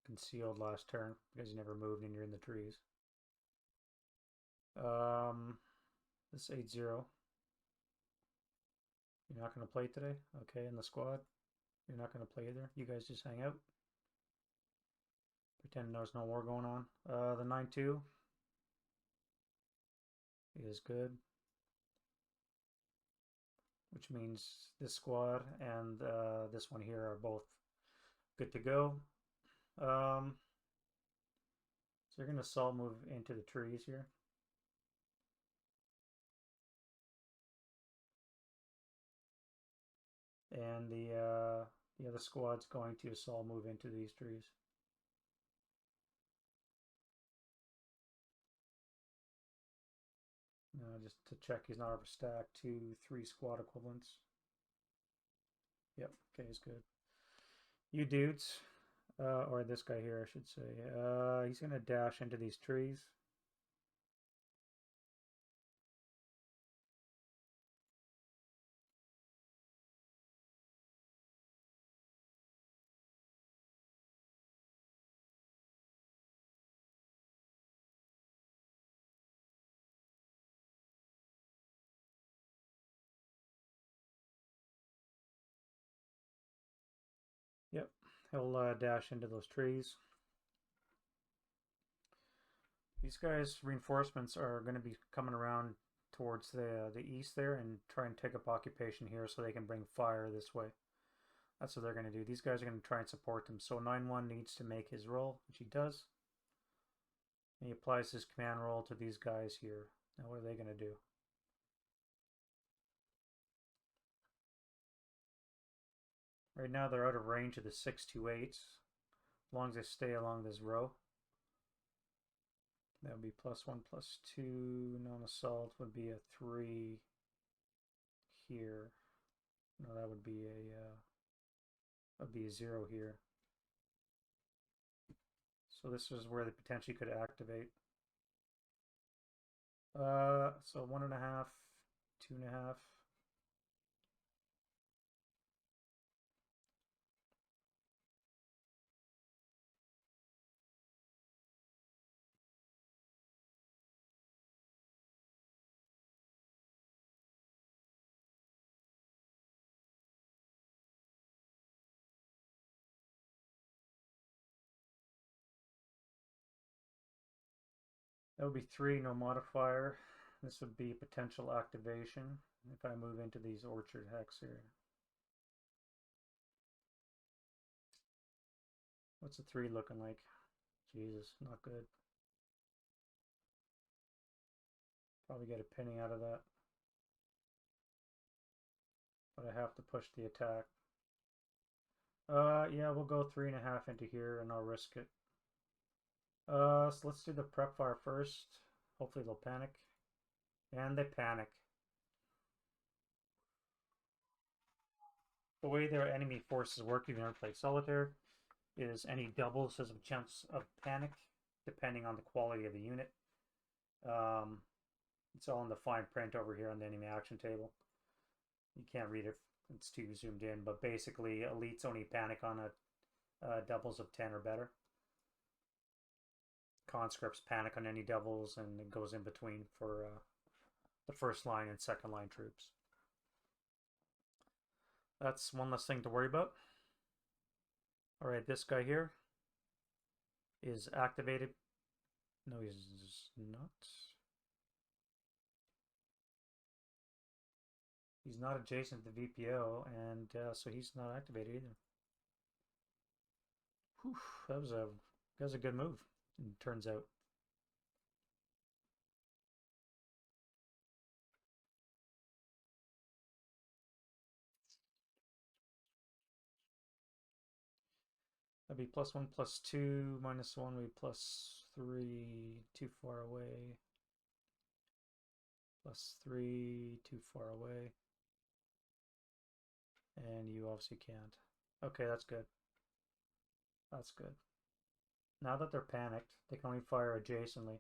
concealed last turn because you never moved and you're in the trees. This 8-0. You're not gonna play today? Okay, in the squad. You're not gonna play either. You guys just hang out. Pretend there's no war going on. The 9-2 is good, which means this squad and this one here are both good to go. So you're going to assault move into the trees here. And the other squad's going to assault move into these trees. Just to check he's not overstacked. 2, 3 squad equivalents. Yep, okay, he's good. You dudes, or this guy here, I should say, he's going to dash into these trees. Yep, he'll dash into those trees. These guys' reinforcements are going to be coming around towards the east there and try and take up occupation here so they can bring fire this way. That's what they're going to do. These guys are going to try and support them. So 9-1 needs to make his roll, which he does. And he applies his command roll to these guys here. Now what are they going to do? Right now they're out of range of the 6-8, as long as they stay along this row. That would be +1/+2. Non-assault would be a 3 here. No, that would be a 0 here. So this is where they potentially could activate. So 1.5, 2.5. That would be 3, no modifier. This would be potential activation if I move into these orchard hex here. What's a 3 looking like? Jesus, not good. Probably get a penny out of that. But I have to push the attack. Yeah, we'll go 3.5 into here and I'll risk it. So let's do the prep fire first. Hopefully they'll panic. And they panic. The way their enemy forces work, if you've never played solitaire, is any doubles has a chance of panic, depending on the quality of the unit. It's all in the fine print over here on the enemy action table. You can't read it, it's too zoomed in, but basically elites only panic on a doubles of 10 or better. Conscripts panic on any doubles, and it goes in between for the first line and second line troops. That's one less thing to worry about. Alright, this guy here is activated. No, he's not. He's not adjacent to the VPO, and so he's not activated either. Whew, that was a good move, it turns out. That'd be +1/+2, -1 would be +3, too far away. +3, too far away. And you obviously can't. Okay, that's good. That's good. Now that they're panicked, they can only fire adjacently.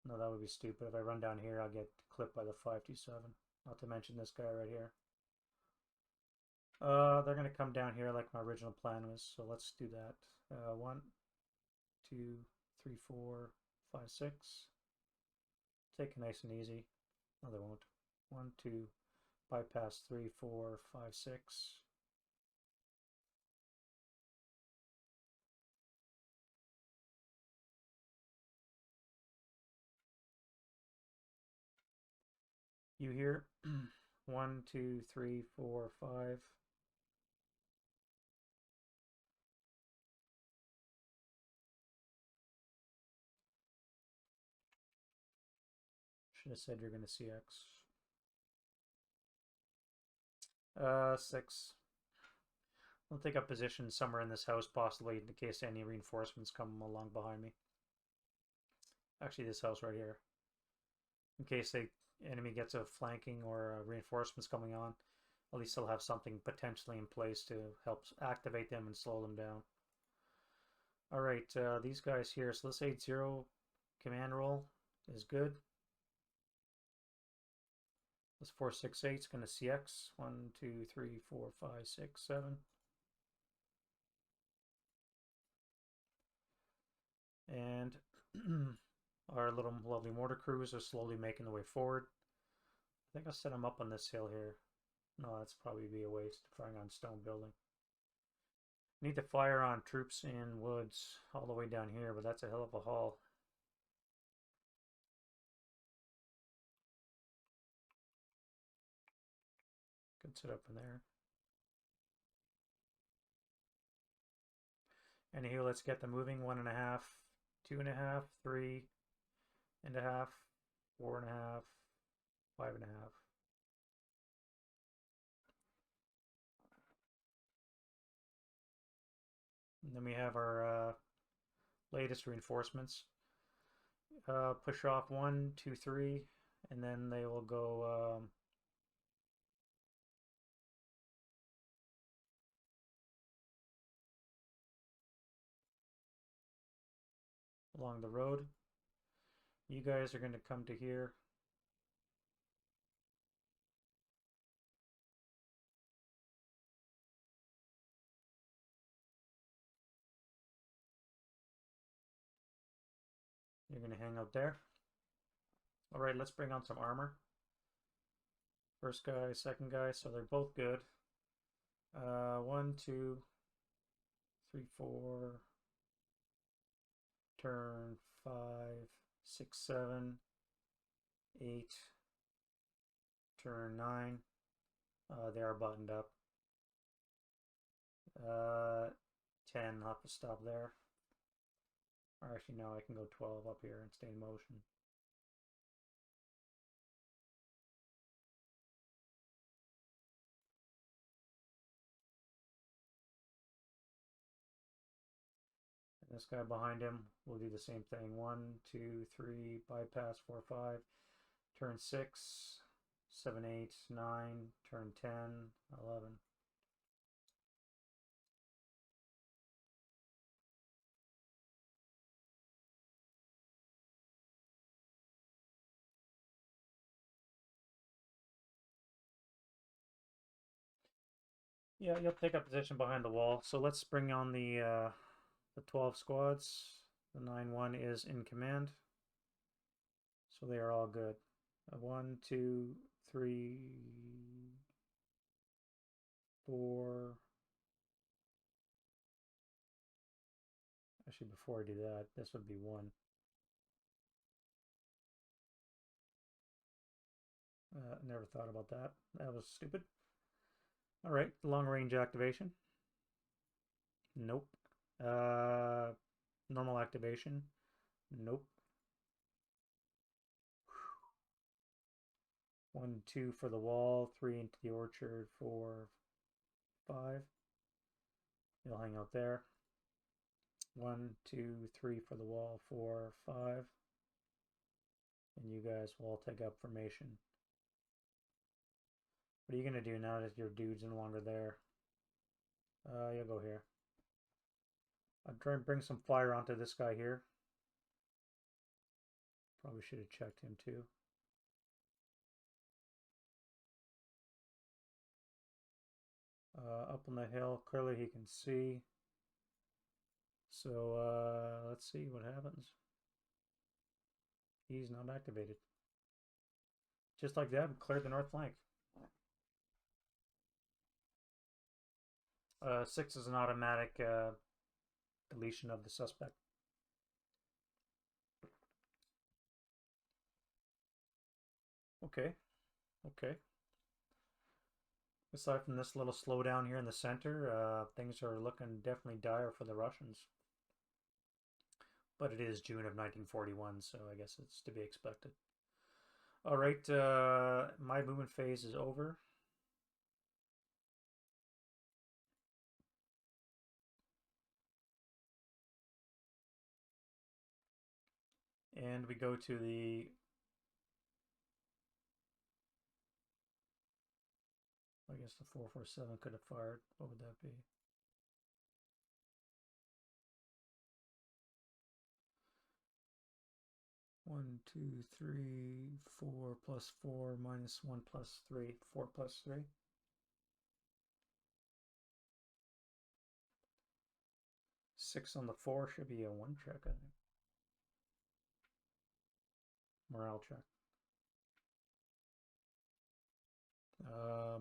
No, that would be stupid. If I run down here, I'll get clipped by the 527. Not to mention this guy right here. They're going to come down here like my original plan was, so let's do that. 1, 2, 3, 4, 5, 6. Take it nice and easy. No, they won't. 1, 2, bypass 3, 4, 5, 6. You here? 1, 2, 3, 4, 5. Should have said you're going to CX. 6. I'll take up position somewhere in this house, possibly in case any reinforcements come along behind me. Actually, this house right here. In case the enemy gets a flanking or reinforcements coming on, at least they'll have something potentially in place to help activate them and slow them down. Alright, these guys here, so let's say 0 command roll is good. This 468 is going to CX. 1, 2, 3, 4, 5, 6, 7. And our little lovely mortar crews are slowly making their way forward. I think I'll set them up on this hill here. No, that's probably be a waste, firing on stone building. Need to fire on troops in woods all the way down here, but that's a hell of a haul. Could set up in there. Anywho, let's get them moving. 1.5, 2.5, 3.5, 4.5, 5.5. And then we have our latest reinforcements. Push off 1, 2, 3, and then they will go along the road. You guys are going to come to here. You're going to hang out there. Alright, let's bring on some armor. First guy, second guy, so they're both good. 1, 2, 3, 4. Turn 5, 6, 7, 8. Turn 9. They are buttoned up. 10, I'll have to stop there. Or actually, no, I can go 12 up here and stay in motion. And this guy behind him will do the same thing. 1, 2, 3, bypass 4, 5. Turn 6, 7, 8, 9. Turn 10, 11. Yeah, you'll take up position behind the wall. So let's bring on the 12 squads. The 9-1 is in command. So they are all good. 1, 2, 3, 4. Actually, before I do that, this would be 1. Never thought about that. That was stupid. Alright, long range activation. Nope. Normal activation. Nope. 1, 2 for the wall, 3 into the orchard, 4, 5. You'll hang out there. 1, 2, 3 for the wall, 4, 5. And you guys will all take up formation. What are you going to do now that your dude's no longer there? You'll go here. I'll try and bring some fire onto this guy here. Probably should have checked him too. Up on the hill, clearly he can see. So let's see what happens. He's not activated. Just like that, we cleared the north flank. 6 is an automatic deletion of the suspect. Okay, okay. Aside from this little slowdown here in the center, things are looking definitely dire for the Russians. But it is June of 1941, so I guess it's to be expected. All right, my movement phase is over. And we go to the... I guess the 447 could have fired. What would that be? One, two, three, 4 plus 4 minus 1 plus 3. 4 plus 3. Six on the 4 should be a 1 check, I think. Morale check.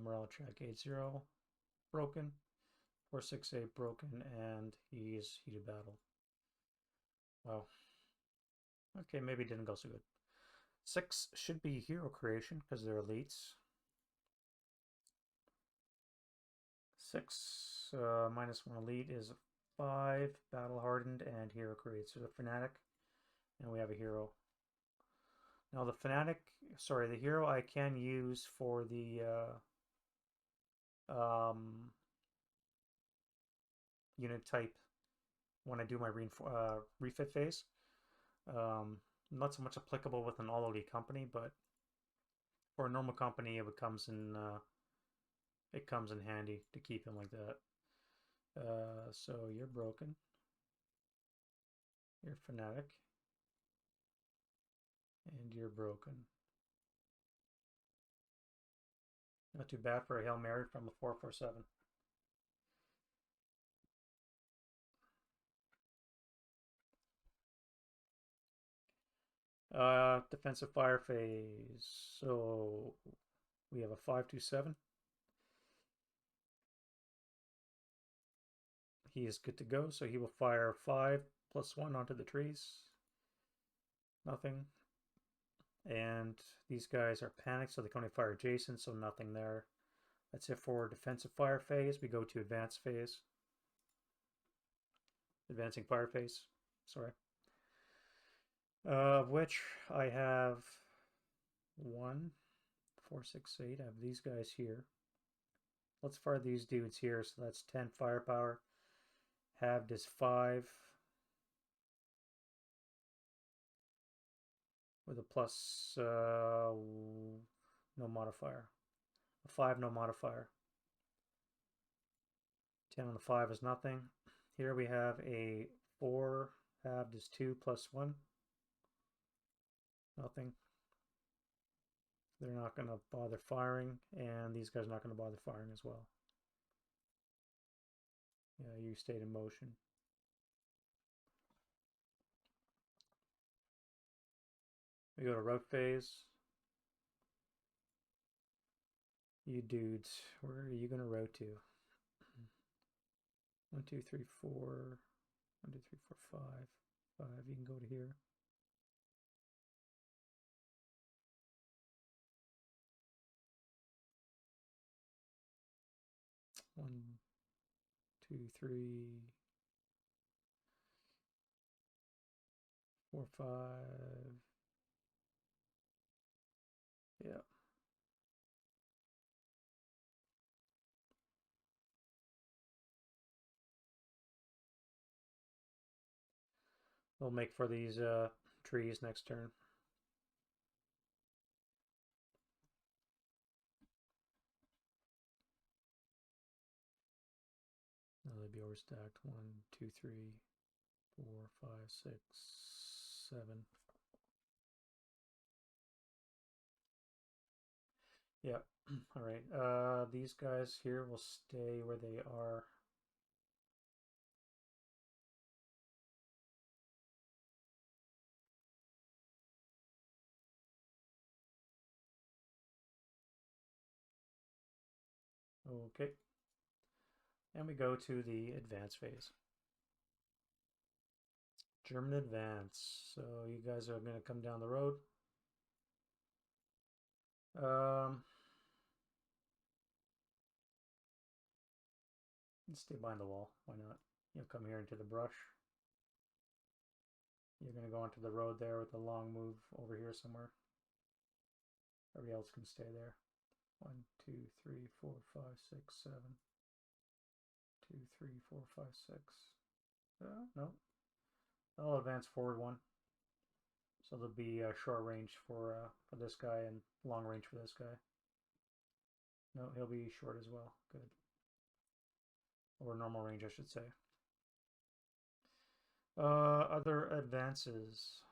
Morale check 8-0. Broken. 468 broken, and he's heated battle. Wow. Okay, maybe it didn't go so good. 6 should be hero creation because they're elites. 6 minus 1 elite is 5 battle hardened and hero creates. So the fanatic, and we have a hero. Now the fanatic, sorry, the hero I can use for the unit type when I do my refit phase. Not so much applicable with an all elite company, but for a normal company, it comes in handy to keep him like that. So you're broken. You're fanatic. And you're broken. Not too bad for a Hail Mary from a 447. Defensive fire phase. So we have a 527. He is good to go, so he will fire 5 plus 1 onto the trees. Nothing. And these guys are panicked, so they can only fire adjacent, so nothing there. That's it for defensive fire phase. We go to advanced phase. Advancing fire phase. Sorry. Of which I have 1, 4, 6, 8. I have these guys here. Let's fire these dudes here. So that's 10 firepower. Halved is 5. With a plus no modifier. A 5, no modifier. 10 on the 5 is nothing. Here we have a 4. Halved is 2 plus 1. Nothing. They're not going to bother firing, and these guys are not going to bother firing as well. Yeah, you stayed in motion. We go to route phase. You dudes, where are you going to route to? 1, 2, 3, 4. 1, 2, 3, 4, 5. 5. You can go to here. One, 2, 3, 4, 5. Yeah. We'll make for these trees next turn. No, they'd be overstacked. 1, 2, 3. 4, 5, 6, 7. Yep. All right. These guys here will stay where they are. Okay. And we go to the advance phase. German advance. So you guys are going to come down the road. Stay behind the wall. Why not? You'll come here into the brush. You're going to go onto the road there with a long move over here somewhere. Everybody else can stay there. 1, 2, 3, 4, 5, 6, 7. 2, 3, 4, 5, 6. No. I'll advance forward 1. So there'll be a short range for this guy and long range for this guy. No, he'll be short as well. Good. Or normal range, I should say. Other advances.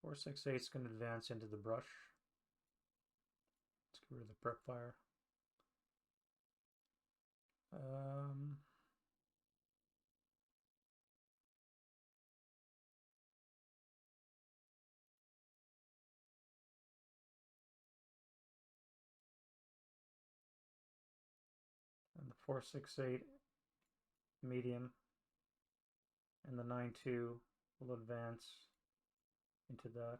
Four, 6, 8 is going to advance into the brush. Let's get rid of the prep fire. And the 4, 6, 8 medium and the 9, 2 will advance into that.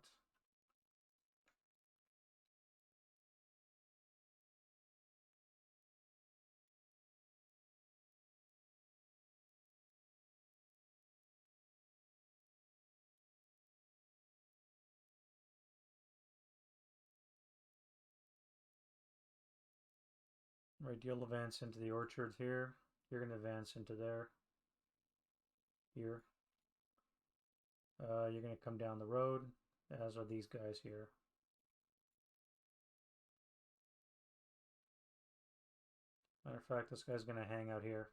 Right, you'll advance into the orchard here. You're going to advance into there. Here. You're going to come down the road, as are these guys here. Matter of fact, this guy's going to hang out here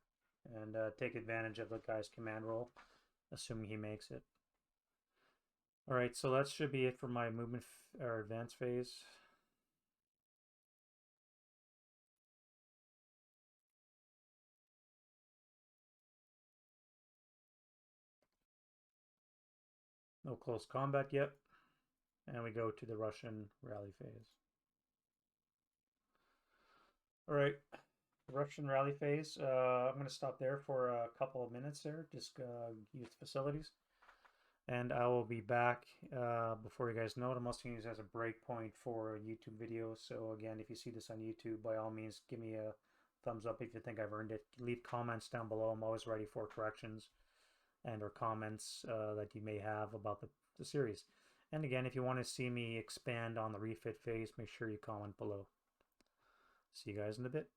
and take advantage of the guy's command roll, assuming he makes it. All right, so that should be it for my movement or advance phase. No close combat yet. And we go to the Russian rally phase. All right, Russian rally phase. I'm going to stop there for a couple of minutes there, just use facilities. And I will be back before you guys know it. I'm also going to use it as a break point for YouTube videos. So again, if you see this on YouTube, by all means, give me a thumbs up if you think I've earned it. Leave comments down below. I'm always ready for corrections and or comments that you may have about the series. And again, if you want to see me expand on the refit phase, make sure you comment below. See you guys in a bit.